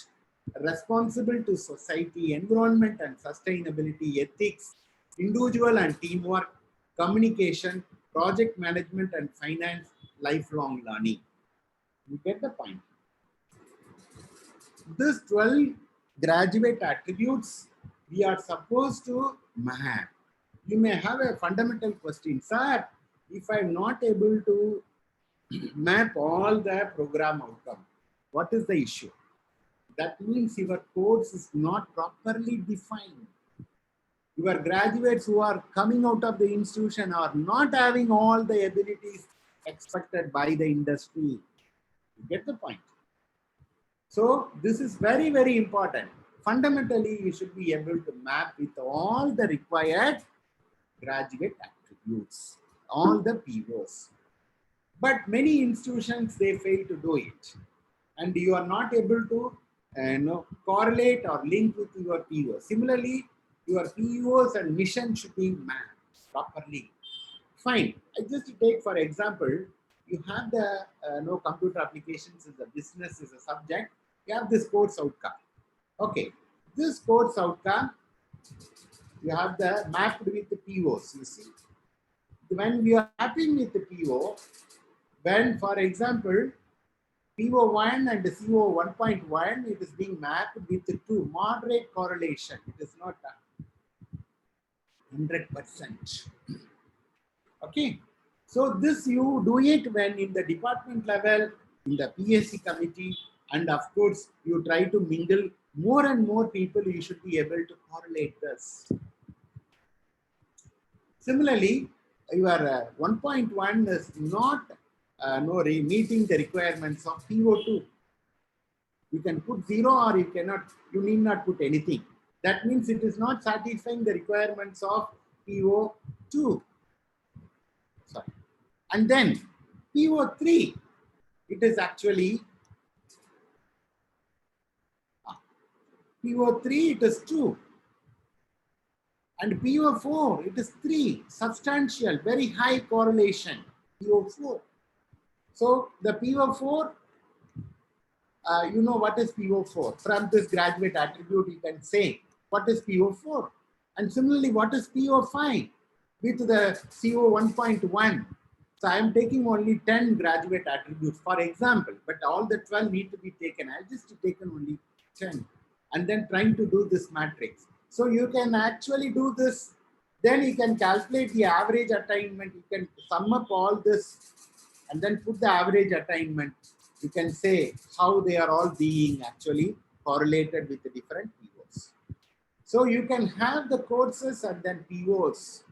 responsible to society, environment and sustainability, ethics, individual and teamwork, communication, project management and finance, lifelong learning. You get the point. This 12 graduate attributes we are supposed to map. You may have a fundamental question, sir. If I'm not able to map all the program outcome, what is the issue? That means your course is not properly defined. Your graduates who are coming out of the institution are not having all the abilities expected by the industry. You get the point? So this is very, very important. Fundamentally, you should be able to map with all the required graduate attributes, all the POs. But many institutions, they fail to do it. And you are not able to correlate or link with your POs. Similarly, your POs and mission should be mapped properly. Fine. I just take for example, you have the computer applications as a business as a subject. You have this course outcome. Okay, this course outcome, you have the mapped with the POs. You see, when we are mapping with the PO, when for example, PO1 and CO 1.1, it is being mapped with the 2 moderate correlation. It is not 100%. Okay, so this you do it when in the department level, in the PSC committee, and of course you try to mingle more and more people. You should be able to correlate this. Similarly, your 1.1 is not meeting the requirements of PO2. You can put 0 or you cannot. You need not put anything. That means it is not satisfying the requirements of PO2. Sorry. And then PO3, it is actually PO3, it is 2. And PO4, it is 3, substantial, very high correlation, PO4. So the PO4, you know what is PO4? From this graduate attribute, you can say, what is PO4? And similarly, what is PO5 with the CO 1.1? So I am taking only 10 graduate attributes, for example, but all the 12 need to be taken. I just taken only 10 and then trying to do this matrix. So you can actually do this. Then you can calculate the average attainment. You can sum up all this and then put the average attainment. You can say how they are all being actually correlated with the different POs. So you can have the courses and then POs.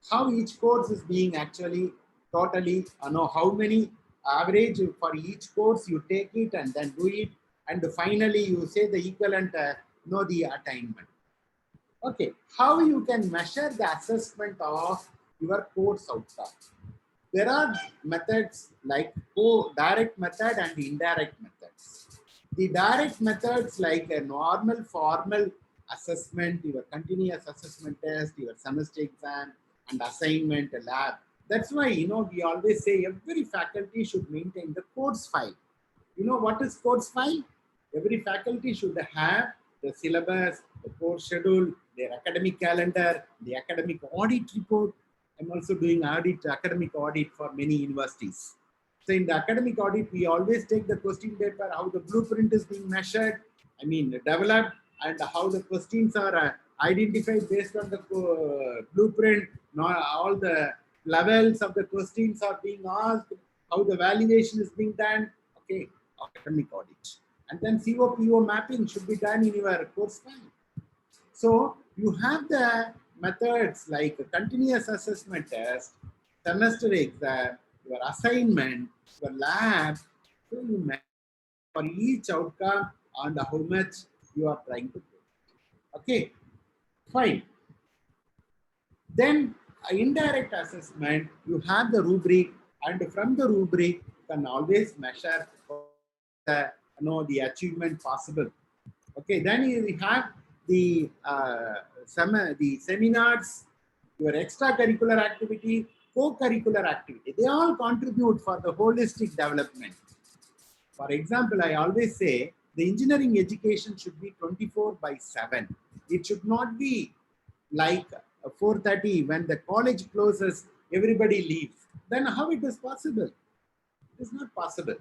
How each course is being actually totally, how many average for each course you take it and then do it. And finally you say the equivalent, the attainment. Okay, how you can measure the assessment of your course outcome? There are methods like direct method and indirect methods. The direct methods like a normal formal assessment, your continuous assessment test, your semester exam and assignment lab. That's why, we always say every faculty should maintain the course file. You know what is course file? Every faculty should have the syllabus, the course schedule, their academic calendar, the academic audit report. I'm also doing academic audit for many universities. So in the academic audit, we always take the question paper, how the blueprint is being measured, developed, and how the questions are identified based on the blueprint. All the levels of the questions are being asked, how the valuation is being done. Okay, academic audit. And then COPO mapping should be done in your course file. So you have the methods like continuous assessment test, semester exam, your assignment, your lab. So you map for each outcome and how much you are trying to do. Okay, fine. Then indirect assessment, you have the rubric, and from the rubric you can always measure the achievement possible. Okay, then you have the seminars, your extracurricular activity, co-curricular activity. They all contribute for the holistic development. For example, I always say the engineering education should be 24/7. It should not be like 4:30 when the college closes, everybody leaves. Then how it is possible? It is not possible.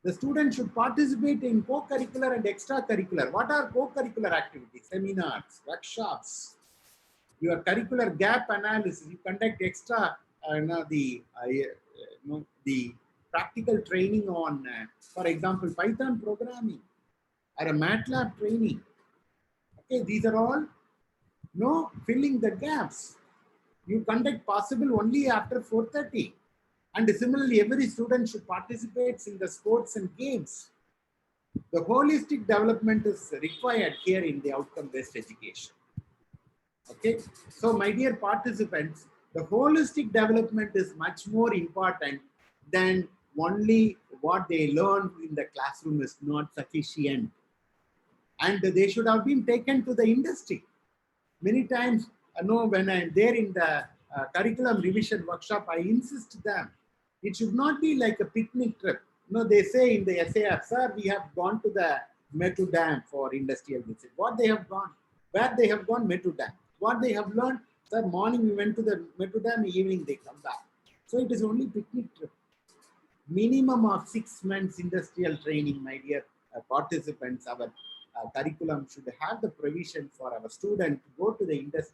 The students should participate in co-curricular and extracurricular. What are co-curricular activities? Seminars, workshops, your curricular gap analysis. You conduct extra, the practical training on, for example, Python programming or a MATLAB training. Okay, these are all filling the gaps. You conduct possible only after 4:30. And similarly, every student should participate in the sports and games. The holistic development is required here in the outcome-based education. Okay, so my dear participants, the holistic development is much more important than only what they learn in the classroom is not sufficient. And they should have been taken to the industry. Many times, when I'm there in the curriculum revision workshop, I insist them. It should not be like a picnic trip. They say in the SAR, sir, we have gone to the Metu Dam for industrial visit. What they have gone? Where they have gone? Metu Dam. What they have learned? Sir, morning we went to the Metu Dam, evening they come back. So it is only picnic trip. Minimum of 6 months industrial training, my dear participants. Our curriculum should have the provision for our student to go to the industry